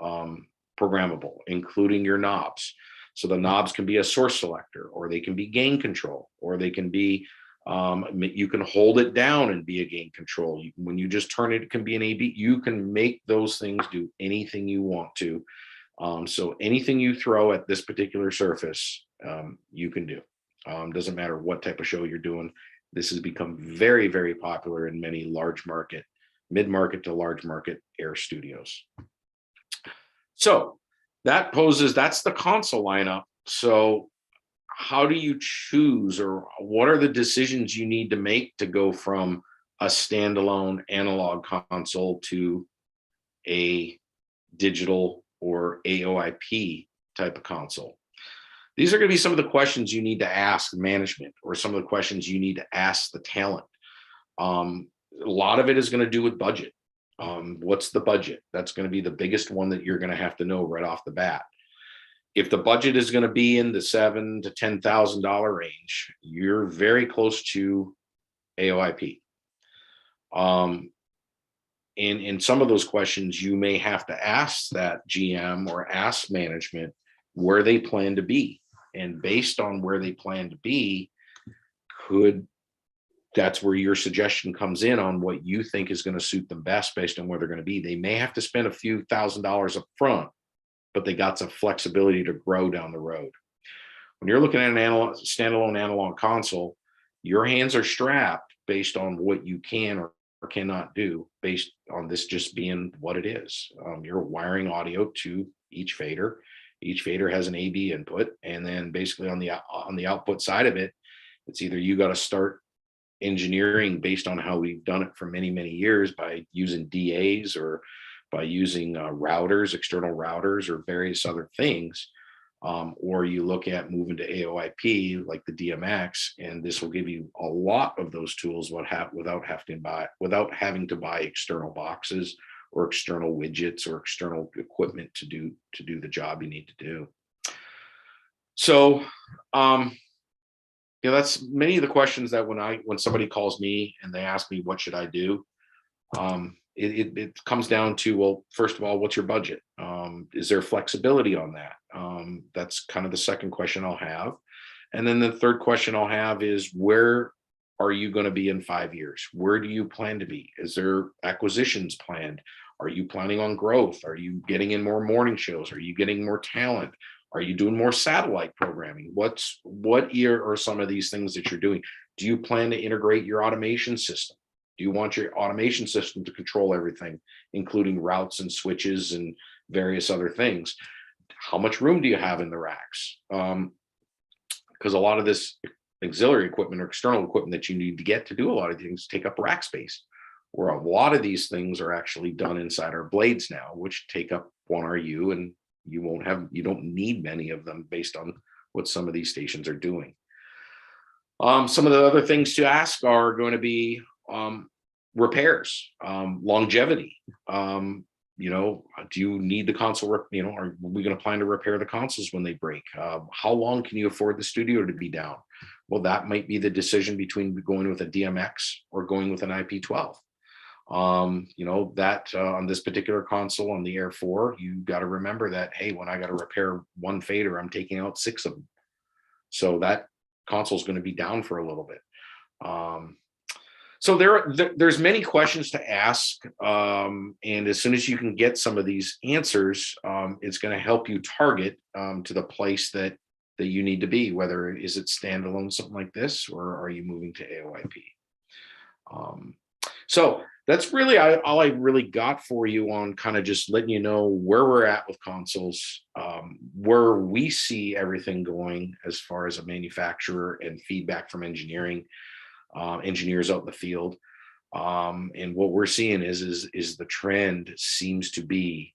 programmable, including your knobs. So the knobs can be a source selector, or they can be gain control, or they can be, you can hold it down and be a gain control. When you just turn it, it can be an AB. You can make those things do anything you want to. So anything you throw at this particular surface, you can do. Doesn't matter what type of show you're doing. This has become very, very popular in many large market, mid-market to large market air studios. So that's the console lineup. So how do you choose, or what are the decisions you need to make to go from a standalone analog console to a digital or AOIP type of console? These are going to be some of the questions you need to ask management, or some of the questions you need to ask the talent. A lot of it is going to do with budget. What's the budget? That's going to be the biggest one that you're going to have to know right off the bat. If the budget is going to be in the $7,000 to $10,000 range, you're very close to AOIP. In some of those questions, you may have to ask that GM or ask management where they plan to be. And based on where they plan to be, that's where your suggestion comes in on what you think is going to suit them best based on where they're going to be. They may have to spend a few $1,000s up front, but they got some flexibility to grow down the road. When you're looking at an standalone analog console, your hands are strapped based on what you can or cannot do, based on this just being what it is. You're wiring audio to each fader. Each fader has an AB input, and then basically on the output side of it, it's either you got to start engineering based on how we've done it for many, many years by using DAs, or by using routers, external routers, or various other things. Or you look at moving to AOIP like the DMX, and this will give you a lot of those tools without having to buy external boxes or external widgets or external equipment to do the job you need to do. So that's many of the questions that when somebody calls me and they ask me what should I do, it comes down to, well, first of all, what's your budget? Is there flexibility on that? That's kind of the second question I'll have. And then the third question I'll have is, where are you going to be in 5 years? Where do you plan to be? Is there acquisitions planned? Are you planning on growth? Are you getting in more morning shows? Are you getting more talent? Are you doing more satellite programming? What are some of these things that you're doing? Do you plan to integrate your automation system? Do you want your automation system to control everything, including routes and switches and various other things? How much room do you have in the racks? Because a lot of this auxiliary equipment or external equipment that you need to get to do a lot of things take up rack space, where a lot of these things are actually done inside our blades now, which take up 1 RU, and you don't need many of them based on what some of these stations are doing. Some of the other things to ask are going to be repairs, longevity. Do you need the console? Are we going to plan to repair the consoles when they break? How long can you afford the studio to be down? Well, that might be the decision between going with a DMX or going with an IP12. On this particular console on the Air 4, you got to remember that, hey, when I got to repair one fader, I'm taking out 6 of them. So that console is going to be down for a little bit. So there's many questions to ask. And as soon as you can get some of these answers, it's going to help you target to the place that you need to be, whether is it standalone, something like this, or are you moving to AOIP? So that's really all I really got for you on kind of just letting you know where we're at with consoles, where we see everything going as far as a manufacturer and feedback from engineers out in the field. And what we're seeing is the trend seems to be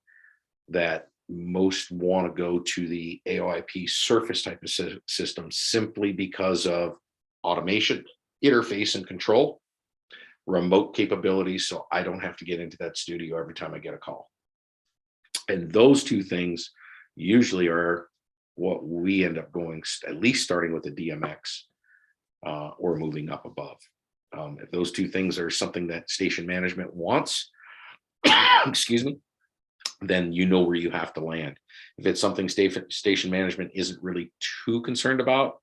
that most want to go to the AOIP surface type of system simply because of automation, interface and control, remote capabilities, so I don't have to get into that studio every time I get a call. And those two things usually are what we end up going, at least starting with the DMX or moving up above. If those two things are something that station management wants, excuse me, then you know where you have to land. If it's something station management isn't really too concerned about,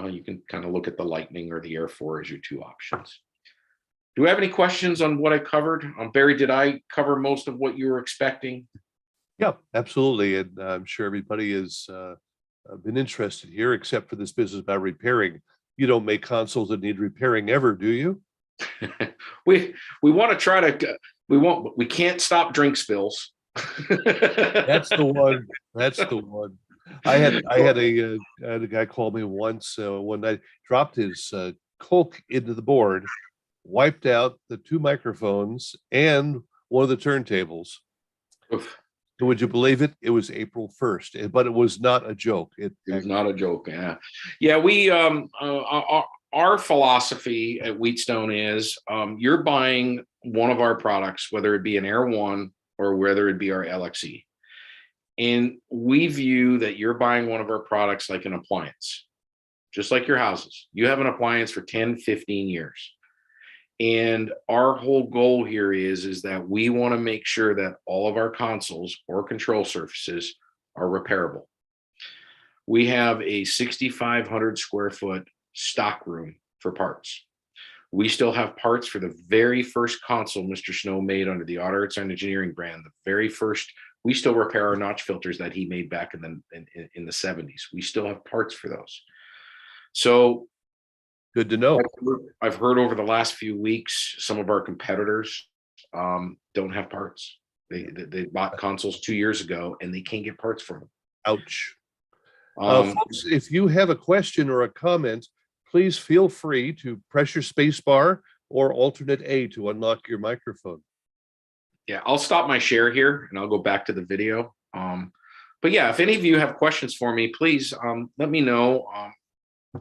you can kind of look at the Lightning or the Air 4 as your two options. Do we have any questions on what I covered? Barry, did I cover most of what you were expecting? Yeah, absolutely. And I'm sure everybody has been interested here, except for this business about repairing. You don't make consoles that need repairing ever, do you? We want to try to, we can't stop drink spills. That's the one. That's the one. I had a guy call me once when I dropped his Coke into the board, wiped out the 2 microphones and one of the turntables. Oof. Would you believe it? It was April 1st, but it was not a joke. It was not a joke. Yeah. We our philosophy at Wheatstone is you're buying one of our products, whether it be an Air 1 or whether it be our LXE, and we view that you're buying one of our products like an appliance, just like your houses. You have an appliance for 10, 15 years. And our whole goal here is that we want to make sure that all of our consoles or control surfaces are repairable. We have a 6,500 square foot stock room for parts. We still have parts for the very first console Mr. Snow made under the Auto Arts and Engineering brand. The very first, we still repair our notch filters that he made back in the 70s. We still have parts for those. So good to know. I've heard over the last few weeks, some of our competitors don't have parts. They bought consoles 2 years ago and they can't get parts for them. Ouch. Folks, if you have a question or a comment, please feel free to press your space bar or alternate A to unlock your microphone. Yeah, I'll stop my share here and I'll go back to the video. But yeah, if any of you have questions for me, please let me know.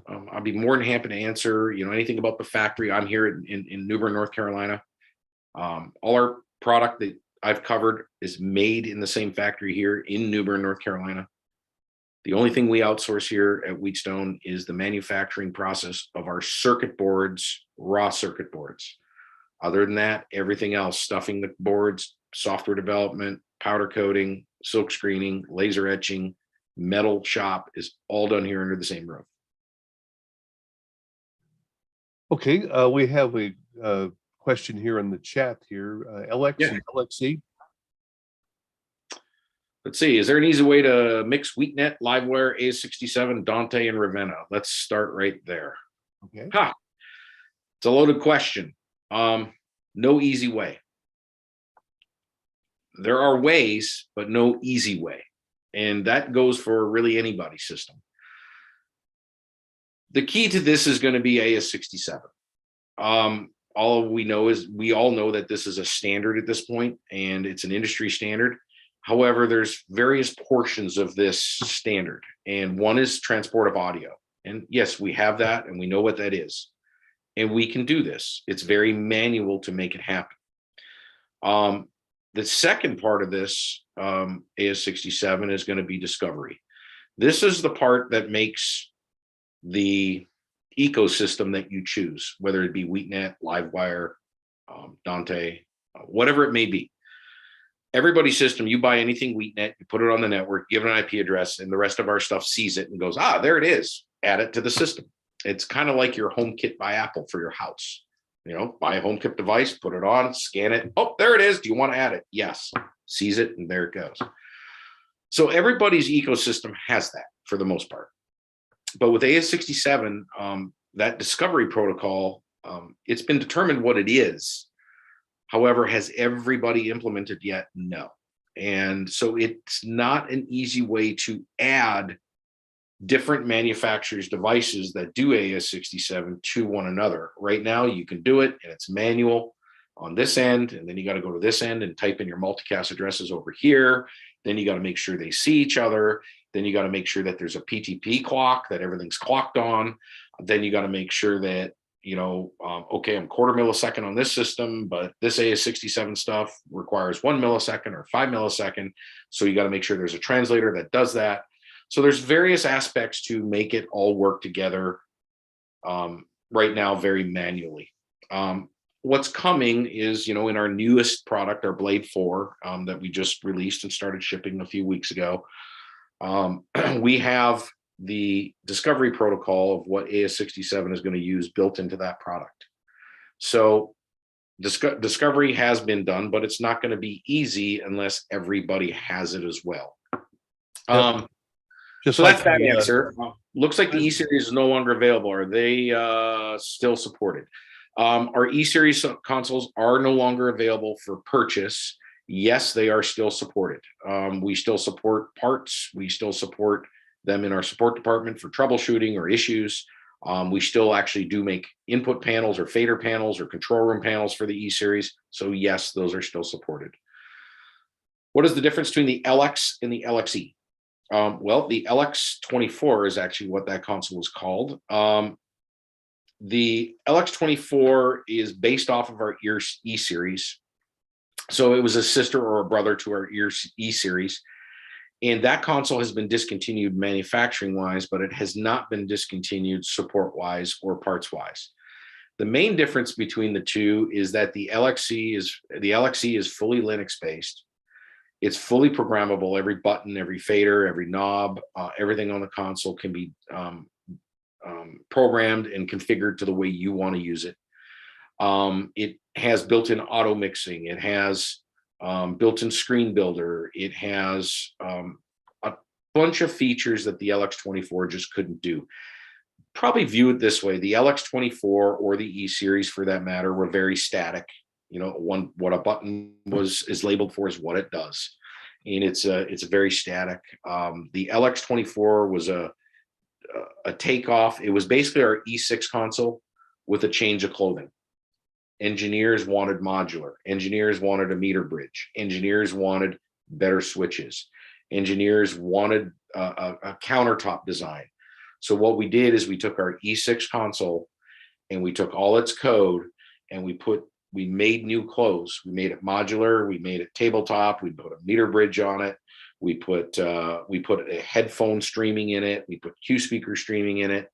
I'll be more than happy to answer, anything about the factory. I'm here in New Bern, North Carolina. All our product that I've covered is made in the same factory here in New Bern, North Carolina. The only thing we outsource here at Wheatstone is the manufacturing process of our circuit boards, raw circuit boards. Other than that, everything else, stuffing the boards, software development, powder coating, silk screening, laser etching, metal shop is all done here under the same roof. Okay, we have a question here in the chat here. LX Yeah. and LXE. Let's see, is there an easy way to mix WheatNet, Livewire, AS67, Dante, and Ravenna? Let's start right there. Okay. It's a loaded question. No easy way. There are ways, but no easy way. And that goes for really anybody's system. The key to this is going to be AS67. All we know is we all know that this is a standard at this point, and it's an industry standard. However, there's various portions of this standard, and one is transport of audio. And yes, we have that, and we know what that is. And we can do this. It's very manual to make it happen. The second part of this AS67 is going to be discovery. This is the part that makes the ecosystem that you choose, whether it be WheatNet, Livewire, Dante, whatever it may be. Everybody's system, you buy anything WheatNet, you put it on the network, give it an IP address, and the rest of our stuff sees it and goes, there it is. Add it to the system. It's kind of like your HomeKit by Apple for your house. Buy a HomeKit device, put it on, scan it. Oh, there it is. Do you want to add it? Yes. Sees it, and there it goes. So everybody's ecosystem has that for the most part. But with AS67, that discovery protocol, it's been determined what it is. However, has everybody implemented yet? No. And so it's not an easy way to add different manufacturers' devices that do AS67 to one another. Right now, you can do it, and it's manual on this end, and then you got to go to this end and type in your multicast addresses over here. Then you got to make sure they see each other. Then you got to make sure that there's a PTP clock, that everything's clocked on. Then you got to make sure that, okay, I'm quarter millisecond on this system, but this AS67 stuff requires 1 millisecond or 5 millisecond. So you got to make sure there's a translator that does that. So there's various aspects to make it all work together right now, very manually. What's coming is, in our newest product, our Blade 4 that we just released and started shipping a few weeks ago, we have the discovery protocol of what AS67 is going to use built into that product. So discovery has been done, but it's not going to be easy unless everybody has it as well. Just so like that's that answer. Looks like the E-Series is no longer available. Are they still supported? Our E-Series consoles are no longer available for purchase. Yes, they are still supported. We still support parts. We still support them in our support department for troubleshooting or issues. We still actually do make input panels or fader panels or control room panels for the E-Series. So yes, those are still supported. What is the difference between the LX and the LXE? Well, the LX24 is actually what that console was called. The LX24 is based off of our E-Series. So it was a sister or a brother to our E-Series. And that console has been discontinued manufacturing-wise, but it has not been discontinued support-wise or parts-wise. The main difference between the two is that the LXE is fully Linux-based. It's fully programmable. Every button, every fader, every knob, everything on the console can be programmed and configured to the way you want to use it. It has built-in auto mixing. It has built-in screen builder. It has a bunch of features that the LX24 just couldn't do. Probably view it this way: the LX24 or the E-Series, for that matter, were very static. What a button is labeled for is what it does, and it's very static. The LX24 was a takeoff. It was basically our E6 console with a change of clothing. Engineers wanted modular. Engineers wanted a meter bridge. Engineers wanted better switches. engineers wanted a countertop design. So what we did is we took our E6 console and we took all its code and we made new clothes. We made it modular. We made it tabletop. We put a meter bridge on it. We put a headphone streaming in it. We put Q speaker streaming in it.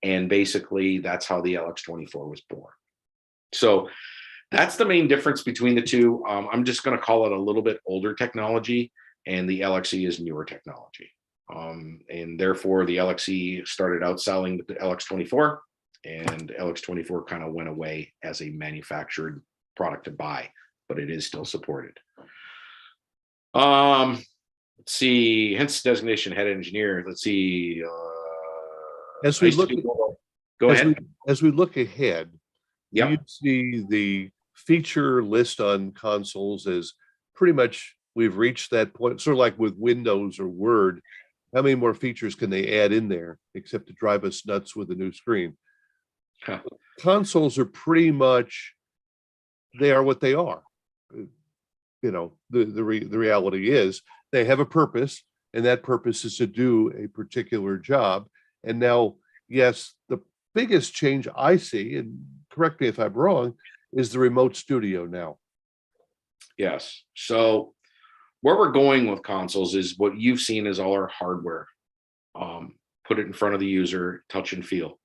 And basically that's how the LX24 was born. So that's the main difference between the two. I'm just going to call it a little bit older technology, and the LXE is newer technology. And therefore the LXE started outselling the LX24, and LX24 kind of went away as a manufactured product to buy, but it is still supported. Let's see, hence designation head engineer. Let's see. As we look, go ahead. As we look ahead, Yep. you see the feature list on consoles as pretty much we've reached that point, sort of like with Windows or Word. How many more features can they add in there except to drive us nuts with a new screen? Huh. Consoles are pretty much, they are what they are. You know, the reality is they have a purpose, and that purpose is to do a particular job. And now, yes, the biggest change I see, and correct me if I'm wrong, is the remote studio now. Yes. So where we're going with consoles is what you've seen is all our hardware. Put it in front of the user, touch and feel.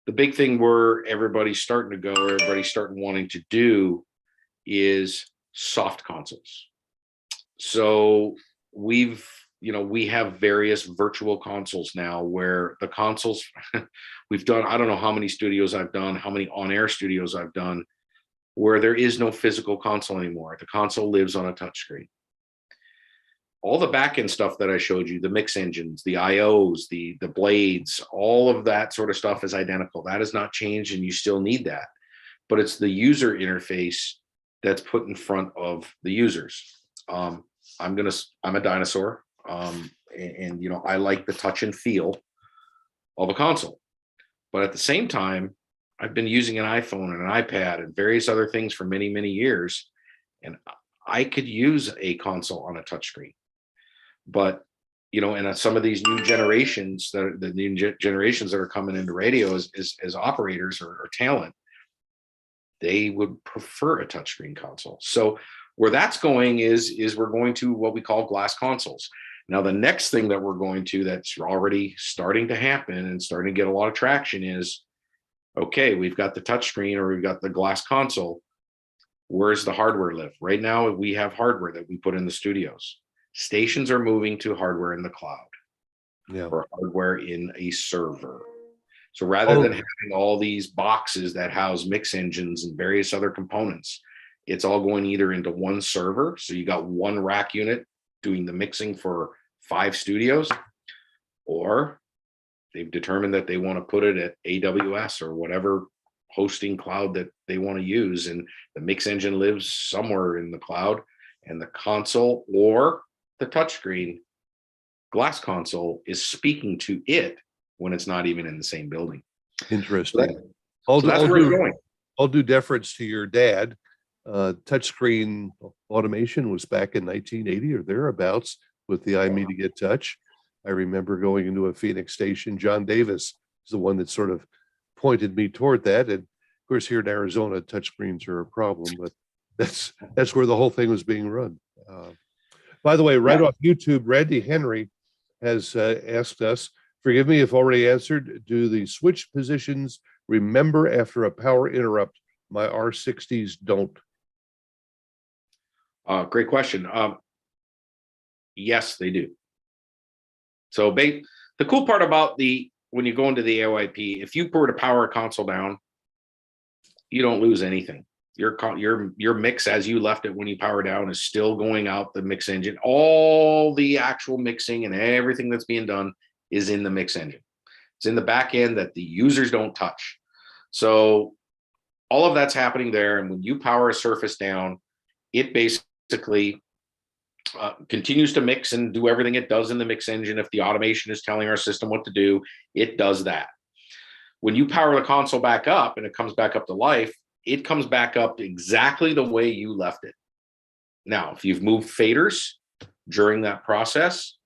The big thing where everybody's starting to go, or everybody's starting wanting to do, is soft consoles. So we have various virtual consoles now where the consoles we've done, I don't know how many studios I've done, how many on-air studios I've done, where there is no physical console anymore. The console lives on a touchscreen. All the back-end stuff that I showed you, the mix engines, the IOs, the blades, all of that sort of stuff is identical. That has not changed, and you still need that. But it's the user interface that's put in front of the users. I'm a dinosaur, and you know, I like the touch and feel of a console. But at the same time, I've been using an iPhone and an iPad and various other things for many, many years, and I could use a console on a touchscreen. But you know, and some of these new generations the new generations that are coming into radio as operators or talent, they would prefer a touchscreen console. So where that's going is we're going to what we call glass consoles. Now, the next thing that we're going to, that's already starting to happen and starting to get a lot of traction, is, okay, we've got the touchscreen or we've got the glass console. Where's the hardware live? Right now, we have hardware that we put in the studios. Stations are moving to hardware in the cloud, or hardware in a server. So rather than having all these boxes that house mix engines and various other components, it's all going either into one server. So you got one rack unit doing the mixing for 5 studios, or they've determined that they want to put it at AWS or whatever hosting cloud that they want to use. And the mix engine lives somewhere in the cloud, and the console or the touchscreen glass console is speaking to it when it's not even in the same building. Interesting. So that's where it's going. I'll do deference to your dad. Touchscreen automation was back in 1980 or thereabouts with the iMedia Touch. I remember going into a Phoenix station. John Davis is the one that sort of pointed me toward that. And of course, here in Arizona, touchscreens are a problem, but that's where the whole thing was being run. By the way, right off YouTube, Randy Henry has asked us, forgive me if already answered, do the switch positions remember after a power interrupt? My R60s don't. Great question. Yes, they do. So the cool part about when you go into the AYP, if you were to power a console down, you don't lose anything. Your mix as you left it when you power down is still going out the mix engine. All the actual mixing and everything that's being done is in the mix engine. It's in the back end that the users don't touch. So all of that's happening there. And when you power a surface down, it basically continues to mix and do everything it does in the mix engine. If the automation is telling our system what to do, it does that. When you power the console back up and it comes back up to life, it comes back up exactly the way you left it. Now, if you've moved faders, during that process,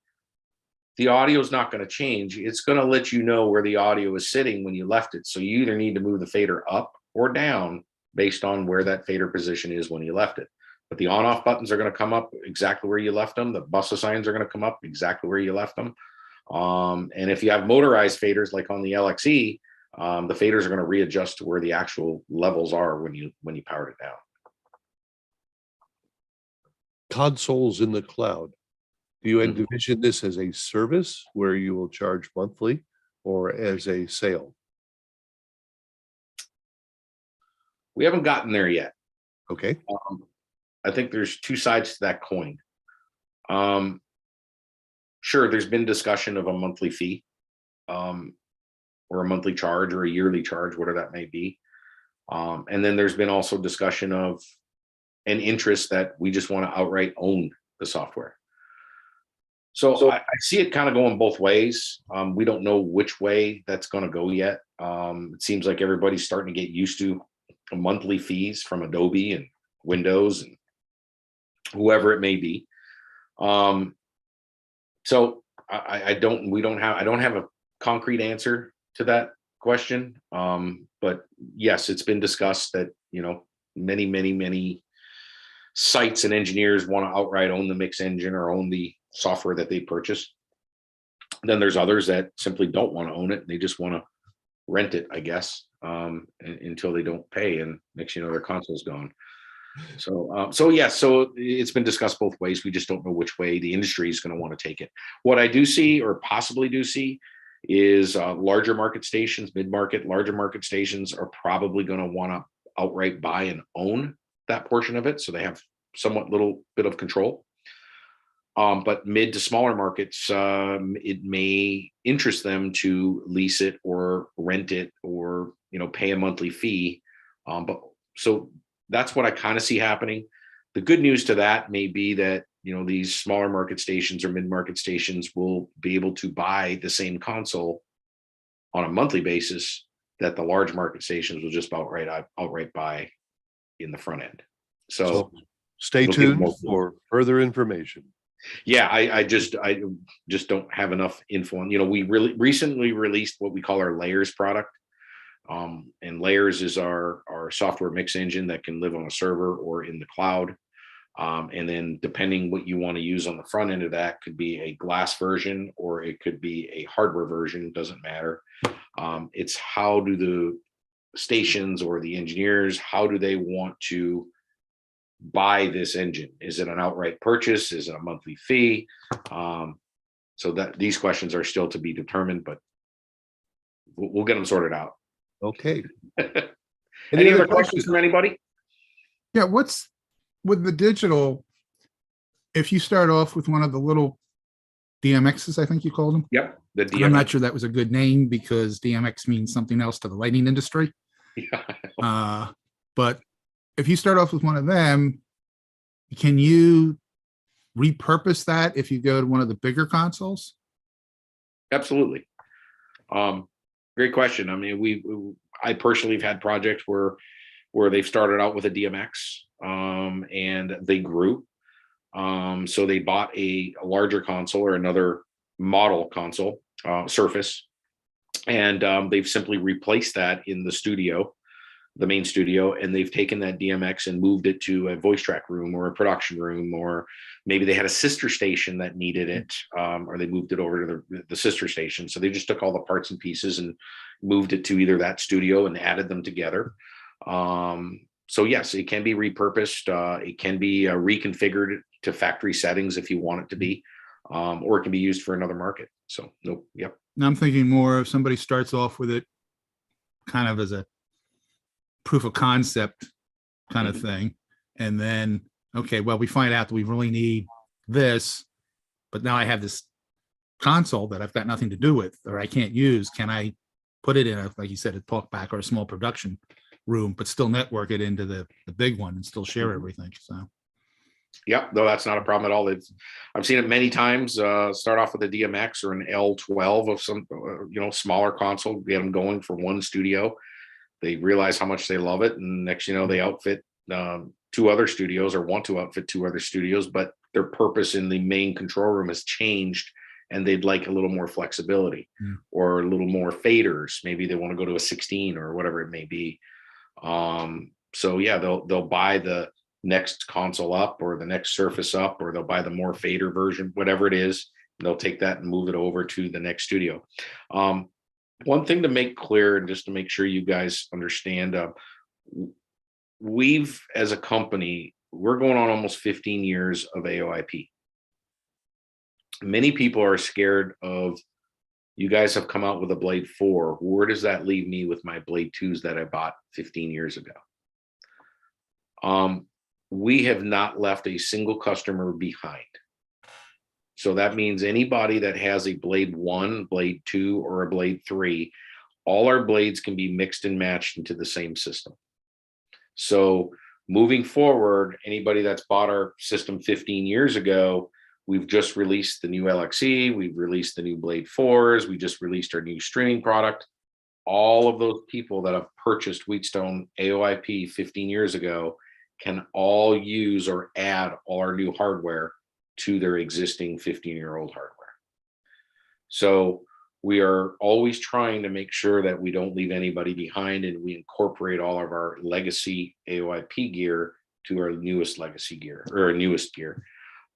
the audio is not going to change. It's going to let you know where the audio is sitting when you left it. So you either need to move the fader up or down based on where that fader position is when you left it. But the on-off buttons are going to come up exactly where you left them. The bus assigns are going to come up exactly where you left them. And if you have motorized faders like on the LXE, the faders are going to readjust to where the actual levels are when you powered it down. Consoles in the cloud. Do you envision this as a service where you will charge monthly or as a sale? We haven't gotten there yet. Okay. I think there's two sides to that coin. Sure, there's been discussion of a monthly fee, or a monthly charge or a yearly charge, whatever that may be. And then there's been also discussion of an interest that we just want to outright own the software. So I see it kind of going both ways. We don't know which way that's going to go yet. It seems like everybody's starting to get used to monthly fees from Adobe and Windows and whoever it may be. So I don't have a concrete answer to that question. But yes, it's been discussed that, many sites and engineers want to outright own the mix engine or own the software that they purchased. Then there's others that simply don't want to own it. They just want to rent it, I guess, until they don't pay, and next their console's gone. So it's been discussed both ways. We just don't know which way the industry is going to want to take it. What I do see, or possibly do see, is larger market stations, mid-market, larger market stations are probably going to want to outright buy and own that portion of it, so they have somewhat little bit of control. But mid to smaller markets, it may interest them to lease it or rent it or pay a monthly fee. But so that's what I kind of see happening. The good news to that may be that these smaller market stations or mid-market stations will be able to buy the same console on a monthly basis that the large market stations will just outright buy in the front end. So stay tuned for further information. Yeah, I just don't have enough info on. We really recently released what we call our Layers product. And Layers is our software mix engine that can live on a server or in the cloud. And then depending what you want to use on the front end of that, could be a glass version or it could be a hardware version, doesn't matter. It's how do the stations or the engineers, how do they want to buy this engine? Is it an outright purchase? Is it a monthly fee? So that these questions are still to be determined, but we'll get them sorted out. Okay. Any other questions from anybody? Yeah, what's with the digital, if you start off with one of the little DMXs, I think you called them. Yep, the DMX. I'm not sure that was a good name because DMX means something else to the lighting industry. Yeah. But if you start off with one of them, can you repurpose that if you go to one of the bigger consoles? Absolutely. Great question. I mean, I personally have had projects where they've started out with a DMX and they grew. So they bought a larger console or another model console, Surface, and they've simply replaced that in the studio, the main studio, and they've taken that DMX and moved it to a voice track room or a production room, or maybe they had a sister station that needed it, or they moved it over to the sister station. So they just took all the parts and pieces and moved it to either that studio and added them together. So yes, it can be repurposed. It can be reconfigured to factory settings if you want it to be, or it can be used for another market. So nope. Yep. Now I'm thinking more if somebody starts off with it kind of as a proof of concept kind of thing. And then, okay, well, we find out that we really need this, but now I have this console that I've got nothing to do with, or I can't use. Can I put it in a, like you said, a talkback or a small production room, but still network it into the big one and still share everything? So. Yep, no, that's not a problem at all. I've seen it many times. Start off with a DMX or an L12 of some, smaller console. Get them going for one studio. They realize how much they love it, and next, they outfit 2 other studios or want to outfit 2 other studios, but their purpose in the main control room has changed and they'd like a little more flexibility or a little more faders. Maybe they want to go to a 16 or whatever it may be. So yeah, they'll buy the next console up or the next Surface up, or they'll buy the more fader version, whatever it is. They'll take that and move it over to the next studio. One thing to make clear, and just to make sure you guys understand, we've, as a company, we're going on almost 15 years of AOIP. Many people are scared of, you guys have come out with a Blade 4. Where does that leave me with my Blade 2s that I bought 15 years ago? We have not left a single customer behind. So that means anybody that has a Blade 1, Blade 2, or a Blade 3, all our blades can be mixed and matched into the same system. So moving forward, anybody that's bought our system 15 years ago, we've just released the new LXE, we've released the new Blade 4s, we just released our new streaming product. All of those people that have purchased Wheatstone AOIP 15 years ago can all use or add all our new hardware to their existing 15-year-old hardware. So we are always trying to make sure that we don't leave anybody behind, and we incorporate all of our legacy AOIP gear to our newest legacy gear, or our newest gear.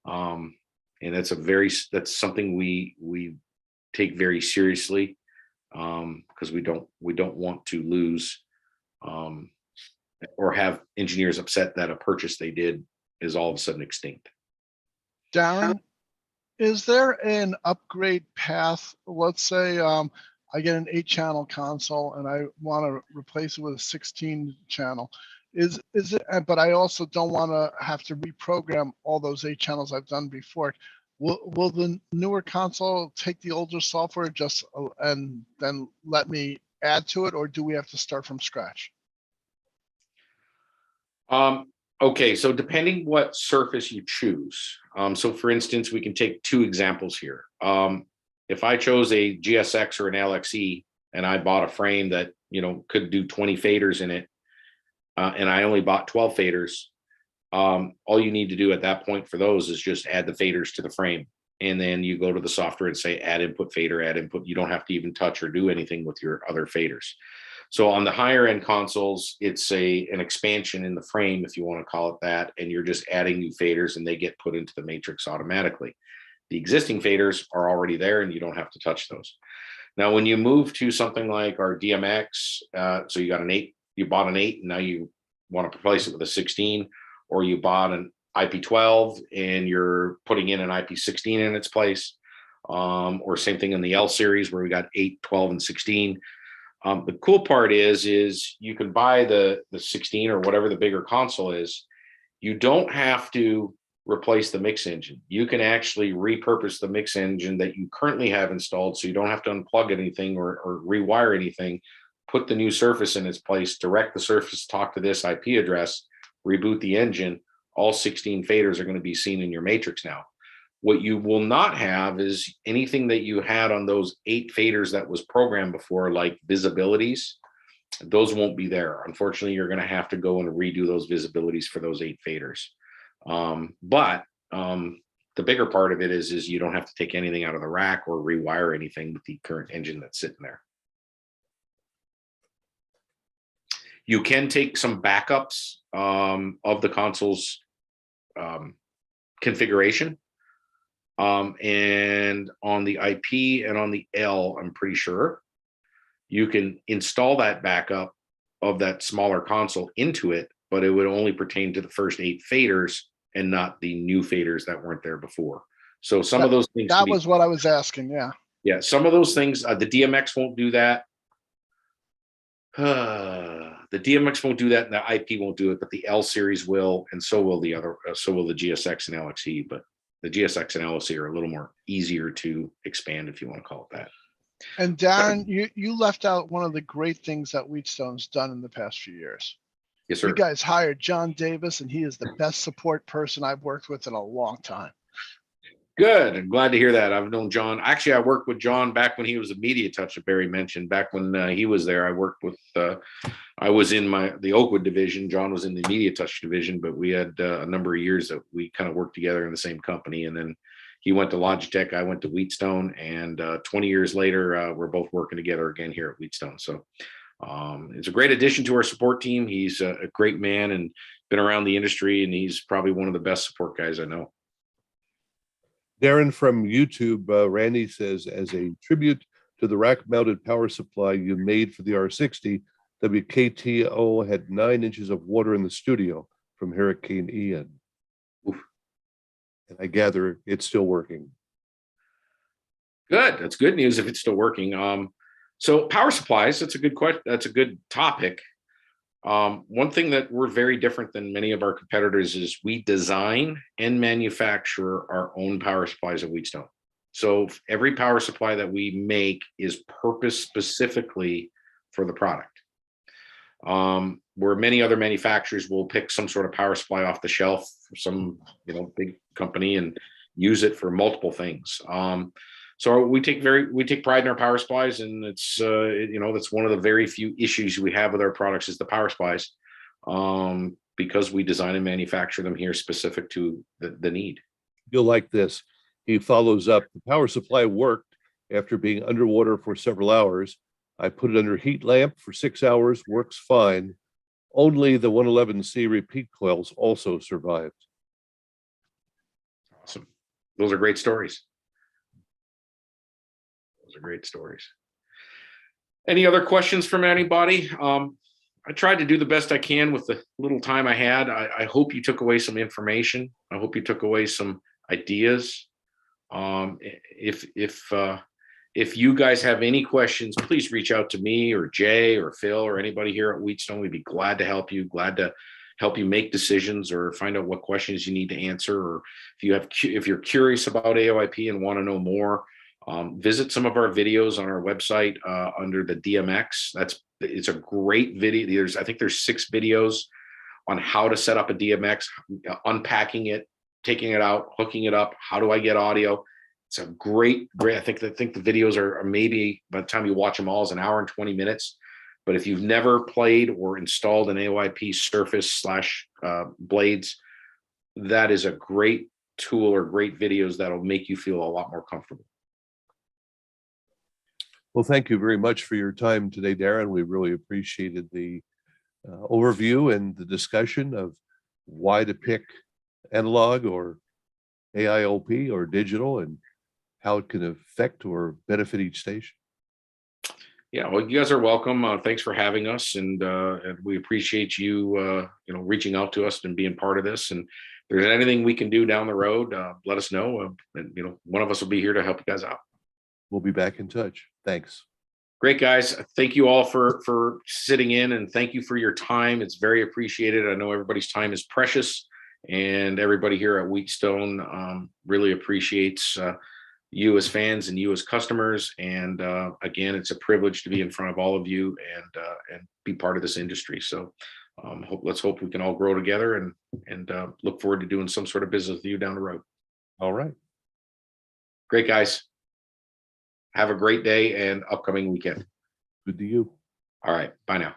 And that's something we take very seriously, because we don't want to lose or have engineers upset that a purchase they did is all of a sudden extinct. Darrin, is there an upgrade path? Let's say I get an 8-channel console and I want to replace it with a 16-channel. Is it? But I also don't want to have to reprogram all those 8 channels I've done before. Will the newer console take the older software just and then let me add to it, or do we have to start from scratch? Okay, so depending what Surface you choose. So for instance, we can take 2 examples here. If I chose a GSX or an LXE and I bought a frame that, could do 20 faders in it, and I only bought 12 faders, all you need to do at that point for those is just add the faders to the frame. And then you go to the software and say, add input fader, add input. You don't have to even touch or do anything with your other faders. So on the higher end consoles, it's an expansion in the frame, if you want to call it that, and you're just adding new faders and they get put into the matrix automatically. The existing faders are already there and you don't have to touch those. Now, when you move to something like our DMX, so you got an 8, you bought an 8, and now you want to replace it with a 16, or you bought an IP12 and you're putting in an IP16 in its place, or same thing in the L series where we got 8, 12, and 16. The cool part is you can buy the 16 or whatever the bigger console is. You don't have to replace the mix engine. You can actually repurpose the mix engine that you currently have installed, so you don't have to unplug anything or rewire anything. Put the new Surface in its place, direct the Surface, talk to this IP address, reboot the engine. All 16 faders are going to be seen in your matrix now. What you will not have is anything that you had on those 8 faders that was programmed before, like visibilities. Those won't be there. Unfortunately, you're going to have to go and redo those visibilities for those 8 faders. But the bigger part of it is you don't have to take anything out of the rack or rewire anything with the current engine that's sitting there. You can take some backups of the console's configuration. And on the IP and on the L, I'm pretty sure you can install that backup of that smaller console into it, but it would only pertain to the first 8 faders and not the new faders that weren't there before. So some of those things. That was what I was asking. Yeah. Yeah. Some of those things, the DMX won't do that. The DMX won't do that, and the IP won't do it, but the L series will, and so will the other. So will the GSX and LXE, but the GSX and LXE are a little more easier to expand, if you want to call it that. And Darrin, you left out one of the great things that Wheatstone's done in the past few years. Yes, sir. You guys hired John Davis, and he is the best support person I've worked with in a long time. Good. I'm glad to hear that. I've known John. Actually, I worked with John back when he was a Media Touch that Barry mentioned. Back when he was there, I worked with, I was in the Oakwood division. John was in the Media Touch division, but we had a number of years that we kind of worked together in the same company. And then he went to Logitech, I went to Wheatstone, and 20 years later, we're both working together again here at Wheatstone. So it's a great addition to our support team. He's a great man and been around the industry, and he's probably one of the best support guys I know. Darrin from YouTube, Randy says, as a tribute to the rack-mounted power supply you made for the R60, WKTO had 9 inches of water in the studio from Hurricane Ian. Oof. And I gather it's still working. Good. That's good news if it's still working. So power supplies, that's a good question. That's a good topic. One thing that we're very different than many of our competitors is we design and manufacture our own power supplies at Wheatstone. So every power supply that we make is purpose specifically for the product. Where many other manufacturers will pick some sort of power supply off the shelf for some, big company and use it for multiple things. So we take pride in our power supplies, and it's that's one of the very few issues we have with our products is the power supplies, because we design and manufacture them here specific to the need. You'll like this. He follows up. The power supply worked after being underwater for several hours. I put it under heat lamp for 6 hours, works fine. Only the 111C repeat coils also survived. Awesome. Those are great stories. Those are great stories. Any other questions from anybody? I tried to do the best I can with the little time I had. I hope you took away some information. I hope you took away some ideas. If you guys have any questions, please reach out to me or Jay or Phil or anybody here at Wheatstone. We'd be glad to help you, make decisions or find out what questions you need to answer. Or if you're curious about AOIP and want to know more, visit some of our videos on our website under the DMX. It's a great video. I think there's 6 videos on how to set up a DMX, unpacking it, taking it out, hooking it up. How do I get audio? It's a great. I think the videos are maybe by the time you watch them all is an hour and 20 minutes. But if you've never played or installed an AOIP surface / blades, that is a great tool or great videos that'll make you feel a lot more comfortable. Well, thank you very much for your time today, Darrin. We really appreciated the overview and the discussion of why to pick analog or AIOP or digital and how it can affect or benefit each station. Yeah, well, you guys are welcome. Thanks for having us, and we appreciate you, reaching out to us and being part of this. And if there's anything we can do down the road, let us know. And one of us will be here to help you guys out. We'll be back in touch. Thanks. Great, guys. Thank you all for sitting in, and thank you for your time. It's very appreciated. I know everybody's time is precious, and everybody here at Wheatstone really appreciates you as fans and you as customers. And again, it's a privilege to be in front of all of you and be part of this industry. So let's hope we can all grow together and look forward to doing some sort of business with you down the road. All right. Great, guys. Have a great day and upcoming weekend. Good to you. All right. Bye now.